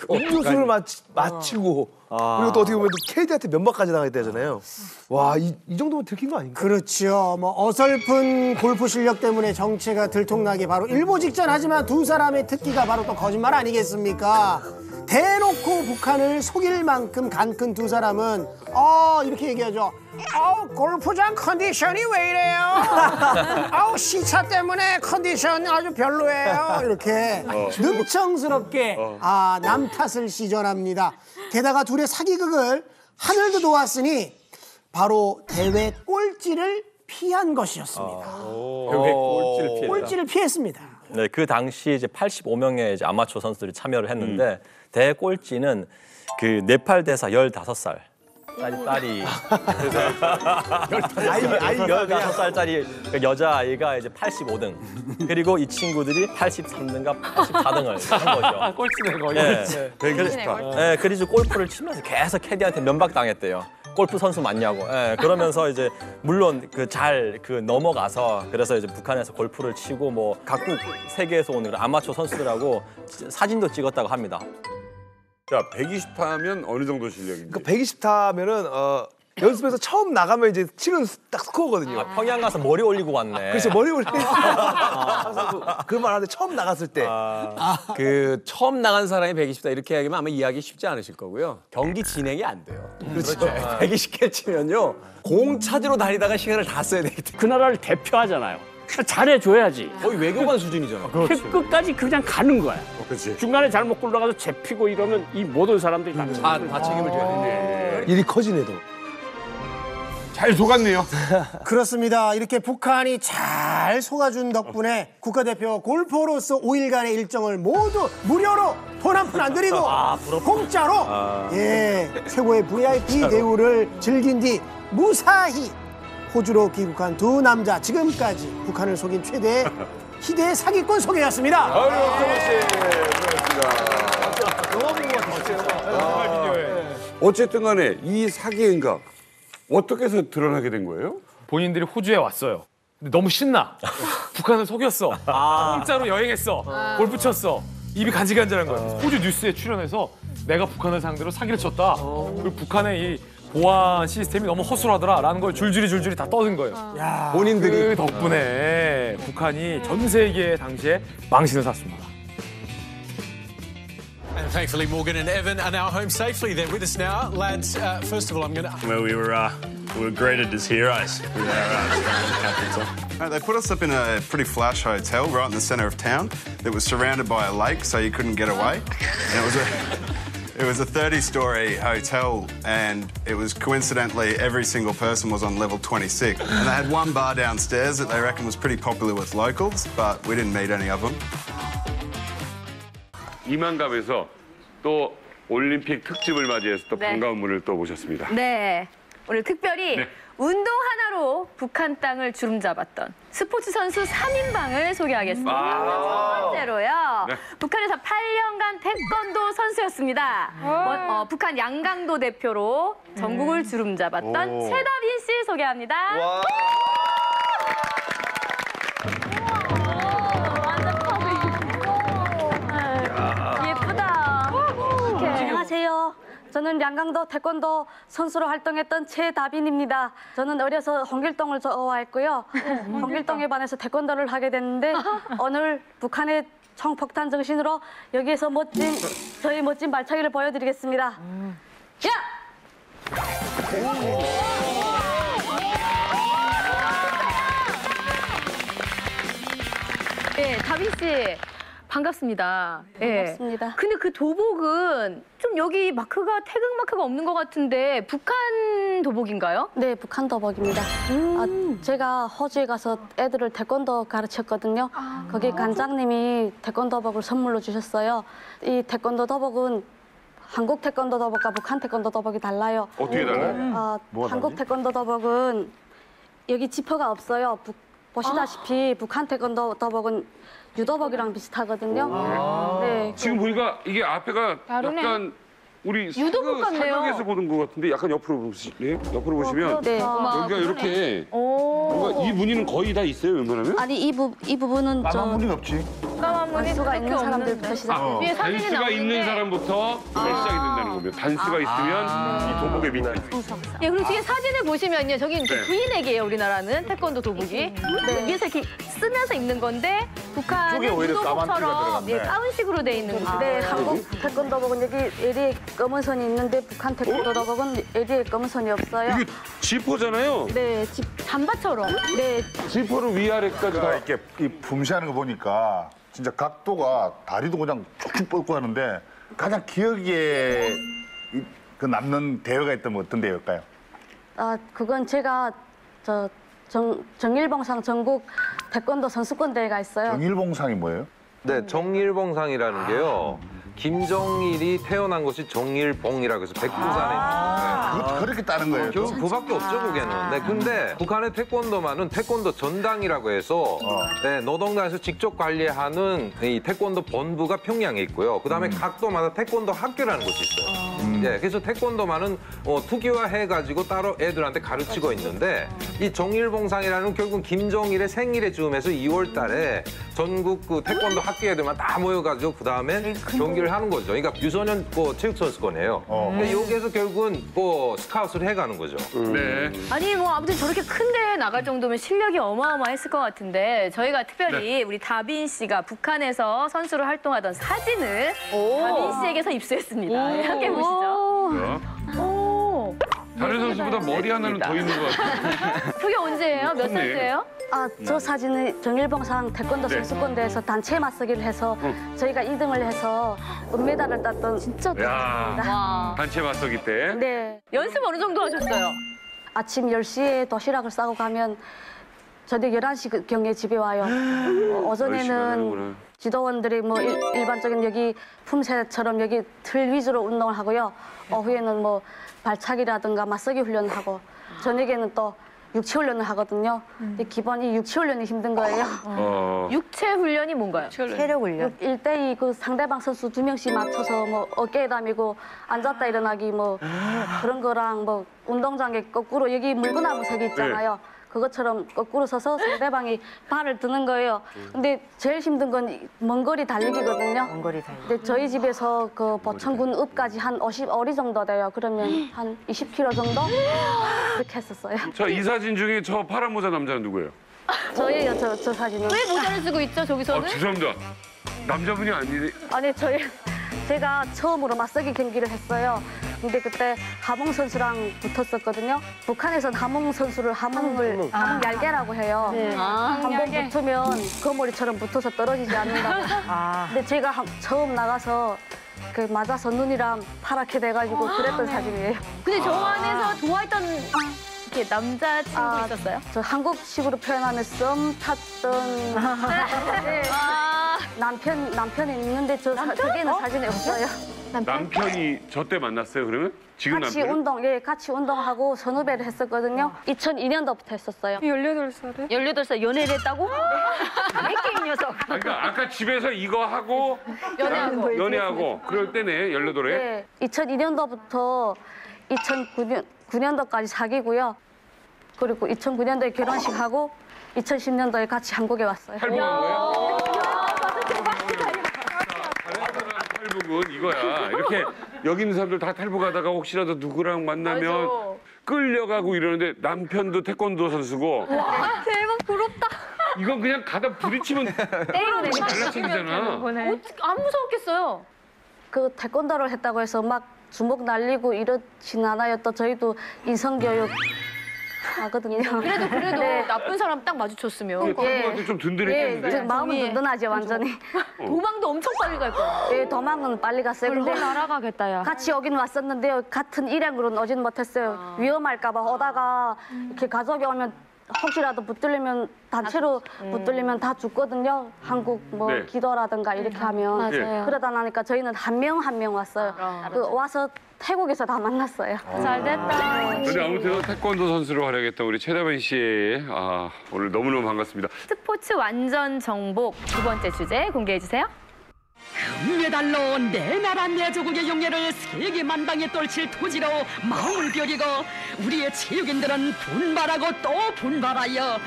음료수를 마치고 그리고 또 어떻게 보면 또 KD한테 면박까지 당했다잖아요. 와, 이 정도면 들킨 거 아닌가? 그렇죠. 뭐 어설픈 골프 실력 때문에 정체가 들통나기 바로 일보 직전. 하지만 두 사람의 특기가 바로 또 거짓말 아니겠습니까? 대놓고 북한을 속일 만큼 간 큰 두 사람은 이렇게 얘기하죠. 골프장 컨디션이 왜 이래요? 시차 때문에 컨디션 아주 별로예요. 이렇게 늑청스럽게 남 탓을 시전합니다. 게다가 둘의 사기극을 하늘도 도왔으니 바로 대회 꼴찌를 피한 것이었습니다. 대회 꼴찌를 피했습니다. 네, 그 당시 이제 85명의 이제 아마추어 선수들이 참여를 했는데 대회 꼴찌는 그 네팔 대사 15살. 딸이 아이 15살짜리 여자아이가 이제 85등. 그리고 이 친구들이 83등과 84등을 한 거죠. 꼴찌네 거의. 네. 128. 네, 그래서 골프를 치면서 계속 캐디한테 면박당했대요. 골프 선수 맞냐고. 네, 그러면서 이제 물론 넘어가서 그래서 이제 북한에서 골프를 치고 뭐 각국 세계에서 오는 아마추어 선수들하고 사진도 찍었다고 합니다. 자, 120타면 어느 정도 실력인지. 그러니까 120타면은 연습에서 처음 나가면 이제 치는 딱 스코어거든요. 평양 가서 머리 올리고 왔네. 그렇죠, 머리 올리고. 그 말 하는데 처음 나갔을 때. 그 처음 나간 사람이 120다 이렇게 얘기하면 아마 이해하기 쉽지 않으실 거고요. 경기 진행이 안 돼요. 그렇죠. 120개 치면요. 공 찾으러 다니다가 시간을 다 써야 되기 때문에. 그 나라를 대표하잖아요. 잘해줘야지. 거의 외교관 수준이잖아. 끝까지 그냥 가는 거야. 그렇지. 중간에 잘못 굴러가서 잡히고 이러면 이 모든 사람들이 다 책임을 져야 되네. 일이 커지네도. 잘 속았네요. 그렇습니다. 이렇게 북한이 잘 속아준 덕분에 국가대표 골퍼로서 5일간의 일정을 모두 무료로 돈 한 푼 안 들이고 공짜로 최고의 VIP 대우를 즐긴 뒤 무사히 호주로 귀국한 두 남자. 지금까지 북한을 속인 최대의 희대의 사기꾼 소개였습니다. 어쨌든 간에 이 사기 행각 어떻게 해서 드러나게 된 거예요? 본인들이 호주에 왔어요. 근데 너무 신나. 북한을 속였어. 공짜로 여행했어. 골프 쳤어. 입이 간질간질한 거야. 호주 뉴스에 출연해서 내가 북한을 상대로 사기를 쳤다. 그리고 북한의 이 보안 시스템이 너무 허술하더라라는 걸 줄줄이 다 떠든 거예요. 본인들이. 그 덕분에 북한이 전 세계에 당시에 망신을 샀습니다. And thankfully, Morgan and Evan are now home safely. They're with us now. Lads, first of all, I'm going to... Well, we were greeted as heroes with our Australian capital. They put us up in a pretty flash hotel right in the centre of town that was surrounded by a lake, so you couldn't get away. And it It was a 30-story hotel, and it was coincidentally every single person was on level 26. And they had one bar downstairs that they reckon was pretty popular with locals, but we didn't meet any of them. 이만갑에서 또 올림픽 특집을 맞이해서 또 네. 반가운 분을 또 모셨습니다. 네. 오늘 특별히 네. 운동 하나로 북한 땅을 주름잡았던 스포츠 선수 3인방을 소개하겠습니다. 첫 번째로요. 네. 북한에서 8년간 태권도 선수였습니다. 북한 양강도 대표로 전국을 주름잡았던 오. 최다빈 씨 소개합니다. 예쁘다. 안녕하세요. 저는 양강도 태권도 선수로 활동했던 최다빈입니다. 저는 어려서 홍길동을 좋아했고요. 홍길동에 반해서 태권도를 하게 됐는데 오늘 북한의 총폭탄 정신으로 여기에서 저희 멋진 발차기를 보여드리겠습니다. 야! 네, 다빈 씨. 반갑습니다. 반갑습니다. 예. 근데 그 도복은 좀 여기 마크가 태극 마크가 없는 것 같은데 북한 도복인가요? 네, 북한 도복입니다. 제가 호주에 가서 애들을 태권도 가르쳤거든요. 거기 관장님이 태권도 도복을 선물로 주셨어요. 이 태권도 도복은 한국 태권도 도복과 북한 태권도 도복이 달라요. 어떻게 달라요? 한국 태권도 도복은 여기 지퍼가 없어요. 보시다시피 북한 태권도 도복은 유도복이랑 비슷하거든요. 네. 지금 보니까 이게 앞에가 다르네. 약간 우리 유도복 같네요. 사극에서 보는 것 같은데 약간 옆으로 보시네. 옆으로 보시면 네. 여기가 이렇게 뭔가 이 무늬는 거의 다 있어요, 웬만하면? 아니 이 부분은 무늬는 없지. 까만 무늬 단수가 있는 사람들부터 시작. 위에 사진이 단수가 나오는데. 있는 사람부터 시작이 된다는 겁니다. 단수가 있으면 이 도복의 밑에. 예, 그리고 뒤에 사진을 보시면요. 저기 네. V넥이에요, 우리나라는. 태권도 도복이. 위에서 이렇게 쓰면서 입는 건데 북한은 이쪽에 오히려 까만띠가 유도복처럼 들어갔네. 가운식으로 돼 있는 거죠. 네, 한국 태권도복은 여기 에리에 검은 선이 있는데 북한 태권도복은 에리에 검은 선이 없어요. 이게 지퍼잖아요. 네, 잠바처럼. 네. 지퍼를 위아래까지 다 이렇게 이 품새하는 거 보니까 진짜 각도가 다리도 그냥 쭉쭉 뻗고 하는데 가장 기억에 그 남는 대회가 있다면 어떤 대회일까요? 그건 제가 정일봉상 전국 태권도 선수권 대회가 있어요. 정일봉상이 뭐예요? 네, 정일봉상이라는 게요. 김정일이 태어난 곳이 정일봉이라고 해서 백두산에 있는데 그렇게 따는 거예요? 결국 그밖에 없죠, 그게는. 네, 근데 북한의 태권도만은 태권도 전당이라고 해서 네, 노동당에서 직접 관리하는 이 태권도 본부가 평양에 있고요. 그다음에 각도마다 태권도 학교라는 곳이 있어요. 예, 그래서 태권도만은 투기화해가지고 따로 애들한테 가르치고 있는데 이 정일봉상이라는 결국 김정일의 생일에 즈음해서 2월 달에 전국 그 태권도 학교 애들만 다 모여가지고 그다음에 경기를 하는 거죠. 그러니까 유소년 체육선수권이에요. 근데 여기에서 결국은 스카웃을 해가는 거죠. 네. 아니 뭐 아무튼 저렇게 큰 데에 나갈 정도면 실력이 어마어마했을 것 같은데 저희가 특별히 우리 다빈 씨가 북한에서 선수로 활동하던 사진을 다빈 씨에게서 입수했습니다. 네, 함께 보시죠. 오. 다른 선수보다 머리 하나는 더 있는 것 같아요. 그게 언제예요? 몇 선수예요? 저 사진은 정일봉상 태권도 네. 선수권대회에서 단체 맞서기를 해서 저희가 2등을 해서 은메달을 땄던 진짜 야, 단체 맞서기 때. 네. 연습 어느 정도 하셨어요? 아침 10시에 도시락을 싸고 가면 저녁 11시 경에 집에 와요. 오전에는 지도원들이 뭐 일반적인 여기 품새처럼 여기 틀 위주로 운동을 하고요. 오후에는 뭐 발차기라든가 맞서기 훈련을 하고 저녁에는 또 육체 훈련을 하거든요. 근데 기본이 육체 훈련이 힘든 거예요. 육체 훈련이 뭔가요? 체력 훈련. 1대2 그 상대방 선수 2명씩 맞춰서 뭐 어깨에 담이고 앉았다 일어나기 뭐 그런 거랑 뭐 운동장에 거꾸로 여기 물구나무 색이 있잖아요. 그것처럼 거꾸로 서서 상대방이 발을 드는 거예요. 근데 제일 힘든 건 먼 거리 달리기거든요. 먼 거리 달리기. 근데 저희 집에서 그 보천군 읍까지 한 50어리 정도 돼요. 그러면 한 20km 정도? 그렇게 했었어요. 자, 이 사진 중에 저 파란 모자 남자는 누구예요? 저예요, 저 사진은. 왜 모자를 쓰고 있죠, 저기서는? 죄송합니다. 남자분이 아니네. 아니, 제가 처음으로 맞서기 경기를 했어요. 근데 그때 하몽 선수랑 붙었었거든요. 북한에선 하몽 선수를 하몽 얄개라고 해요. 네. 한 번 붙으면 거머리처럼 붙어서 떨어지지 않는다고. 근데 제가 처음 나가서 그 맞아서 눈이랑 파랗게 돼가지고 그랬던 사진이에요. 근데 저 안에서 좋아했던 이렇게 남자친구 있었어요? 저 한국식으로 표현하면 썸 탔던 네. 남편이 있는데 저게는 사진이 없어요. 남편이 저 때 만났어요, 그러면? 지금 같이 남편은? 같이 운동하고 선후배를 했었거든요. 2002년도부터 했었어요. 18살에? 18살 연애를 했다고? 이 녀석. 그러니까 아까 집에서 이거 하고 연애하고 그럴 때네, 18에? 네, 2002년도부터 2009년도까지 사귀고요. 그리고 2009년도에 결혼식 하고 2010년도에 같이 한국에 왔어요. 탈북한 거예요? 탈북은 이거야. 이렇게 여기 있는 사람들 다 탈북하다가 혹시라도 누구랑 만나면 끌려가고 이러는데 남편도 태권도 선수고. 와, 대박 부럽다. 이건 그냥 가다 부딪히면 달라치기잖아. 안 무서웠겠어요. 그 태권도를 했다고 해서 막 주먹 날리고 이러진 않아요. 또 저희도 인성교육 하거든요. 그래도 네. 나쁜 사람 딱 마주쳤으면. 태권도한테 좀 든든했겠는데? 마음은 든든하죠, 완전히. 도망도 엄청 빨리 갈 거야. 네, 도망은 빨리 갔어요. 근데 날아가겠다, 야. 같이 오긴 왔었는데요. 같은 일행으로는 오진 못했어요. 위험할까 봐 오다가 이렇게 가족이 오면 혹시라도 붙들리면 단체로 붙들리면 다 죽거든요. 한국 뭐 네. 기도라든가 이렇게 하면. 맞아요. 그러다 나니까 저희는 한 명 한 명 왔어요. 와서 태국에서 다 만났어요. 잘 됐다. 근데 아무튼 태권도 선수로 활약했던 우리 최다빈 씨, 오늘 너무너무 반갑습니다. 스포츠 완전 정복 두 번째 주제 공개해 주세요. 금메달로 내 나라 내 조국의 영예를 세계 만방에 떨칠 토지로 마음을 벼리고 우리의 체육인들은 분발하고 또 분발하여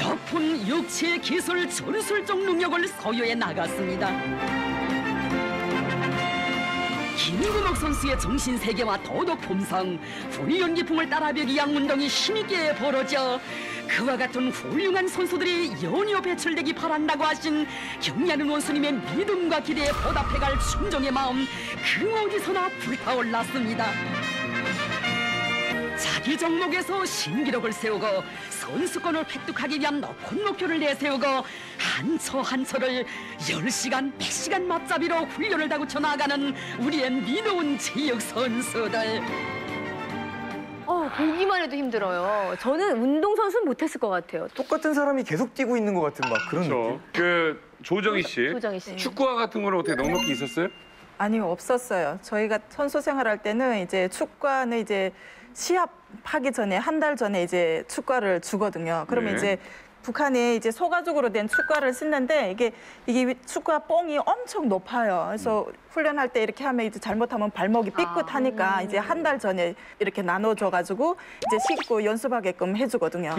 높은 육체 기술 전술적 능력을 소유해 나갔습니다. 김구목 선수의 정신 세계와 도덕 품성, 훈련 기풍을 따라배기 위한 운동이 힘있게 벌어져 그와 같은 훌륭한 선수들이 연이어 배출되기 바란다고 하신 경리하는 원수님의 믿음과 기대에 보답해갈 충정의 마음 그 어디서나 불타올랐습니다. 자기 종목에서 신기록을 세우고 선수권을 획득하기 위한 높은 목표를 내세우고 한 초 한 초를 10시간, 100시간 맞잡이로 훈련을 다구쳐 나가는 우리의 믿어온 체육 선수들. 보기만 해도 힘들어요. 저는 운동선수는 못했을 것 같아요. 똑같은 사람이 계속 뛰고 있는 것 같은 막 그런 느낌. 그 조정희 씨, 축구화 같은 거는 어떻게 넉넉히 있었어요? 아니요, 없었어요. 저희가 선수 생활할 때는 이제 축구는 이제 시합하기 전에 한 달 전에 이제 축구화를 주거든요. 그러면 네. 이제 북한에 이제 소가죽으로 된 축구화를 신는데 이게 축구화 뽕이 엄청 높아요. 그래서 훈련할 때 이렇게 하면 이제 잘못하면 발목이 삐끗하니까 이제 한 달 전에 이렇게 나눠줘가지고 이제 신고 연습하게끔 해주거든요.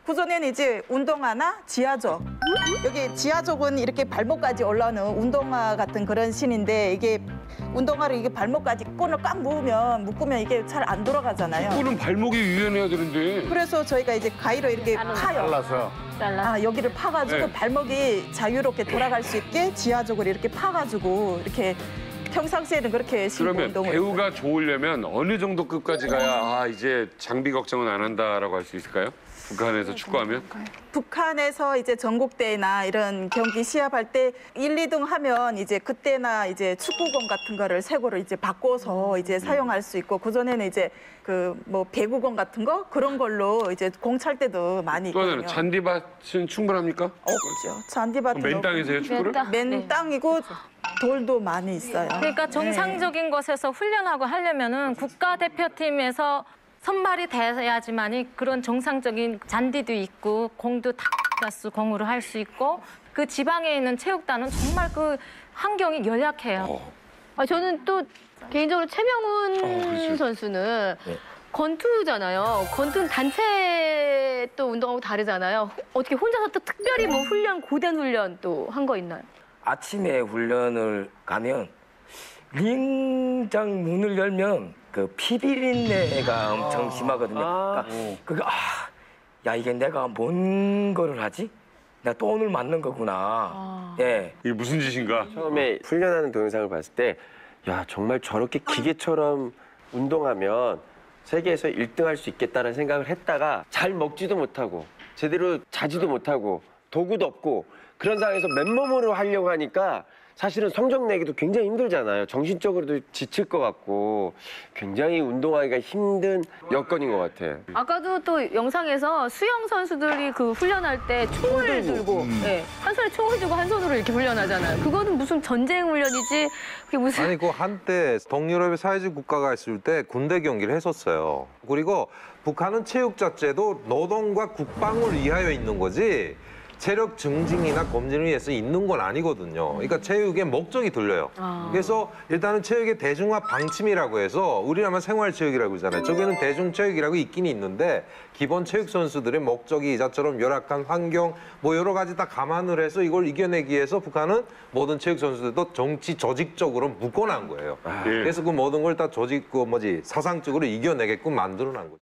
그전에는 이제 운동화나 지하적. 여기 지하적은 이렇게 발목까지 올라오는 운동화 같은 그런 신인데 이게 운동화를 이게 발목까지 끈을 꽉 묶으면 이게 잘 안 돌아가잖아요. 축구는 발목이 유연해야 되는데. 그래서 저희가 이제 가위로 이렇게 파요. 여기를 파가지고 네. 발목이 자유롭게 돌아갈 수 있게 지하적으로 이렇게 파가지고 이렇게 평상시에는 그렇게 신고 그러면 운동을 배우가 좋으려면 어느 정도 급까지 가야 이제 장비 걱정은 안 한다라고 할 수 있을까요? 북한에서 축구하면? 북한에서 이제 전국대회나 이런 경기 시합할 때 1, 2등 하면 이제 그때나 이제 축구공 같은 거를 새 거로 이제 바꿔서 이제 사용할 수 있고 그전에는 이제 그 뭐 배구공 같은 거 그런 걸로 이제 공 찰 때도 많이 또 있거든요. 하나는 잔디밭은 충분합니까? 없죠. 잔디밭은 맨 땅에서 해요, 축구를? 맨 땅이고 돌도 많이 있어요. 그러니까 정상적인 곳에서 훈련하고 하려면은 국가대표팀에서 선발이 돼야지만이 그런 정상적인 잔디도 있고 공도 타가스 공으로 할 수 있고 그 지방에 있는 체육단은 정말 그 환경이 열악해요. 저는 또 개인적으로 최명훈 선수는 권투잖아요. 권투는 단체 또 운동하고 다르잖아요. 어떻게 혼자서 또 특별히 뭐 훈련, 고된 훈련 또 한 거 있나요? 아침에 훈련을 가면 링장 문을 열면 그 피비린내가 엄청 심하거든요. 그러니까 야 이게 내가 뭔 거를 하지? 내가 또 오늘 맞는 거구나. 예. 이게 무슨 짓인가? 처음에 훈련하는 동영상을 봤을 때 야, 정말 저렇게 기계처럼 운동하면 세계에서 1등할 수 있겠다는 생각을 했다가 잘 먹지도 못하고 제대로 자지도 못하고 도구도 없고 그런 상황에서 맨몸으로 하려고 하니까 사실은 성적 내기도 굉장히 힘들잖아요. 정신적으로도 지칠 것 같고 굉장히 운동하기가 힘든 여건인 것 같아. 아까도 또 영상에서 수영 선수들이 그 훈련할 때 총을 들고 네, 한 손에 총을 들고 한 손으로 이렇게 훈련하잖아요. 그거는 무슨 전쟁 훈련이지 그게 무슨 아니 그 한때 동유럽의 사회주의 국가가 있을 때 군대 경기를 했었어요. 그리고 북한은 체육 자체도 노동과 국방을 위하여 있는 거지 체력 증진이나 검진을 위해서 있는 건 아니거든요. 그러니까 체육의 목적이 들려요. 그래서 일단은 체육의 대중화 방침이라고 해서 우리나라 생활체육이라고 그러잖아요. 저기는 대중체육이라고 있긴 있는데 기본 체육 선수들의 목적이 이자처럼 열악한 환경 뭐 여러 가지 다 감안을 해서 이걸 이겨내기 위해서 북한은 모든 체육 선수들도 정치 조직적으로 묶어놓은 거예요. 그래서 그 모든 걸 다 조직 사상적으로 이겨내게끔 만들어놓은 거죠.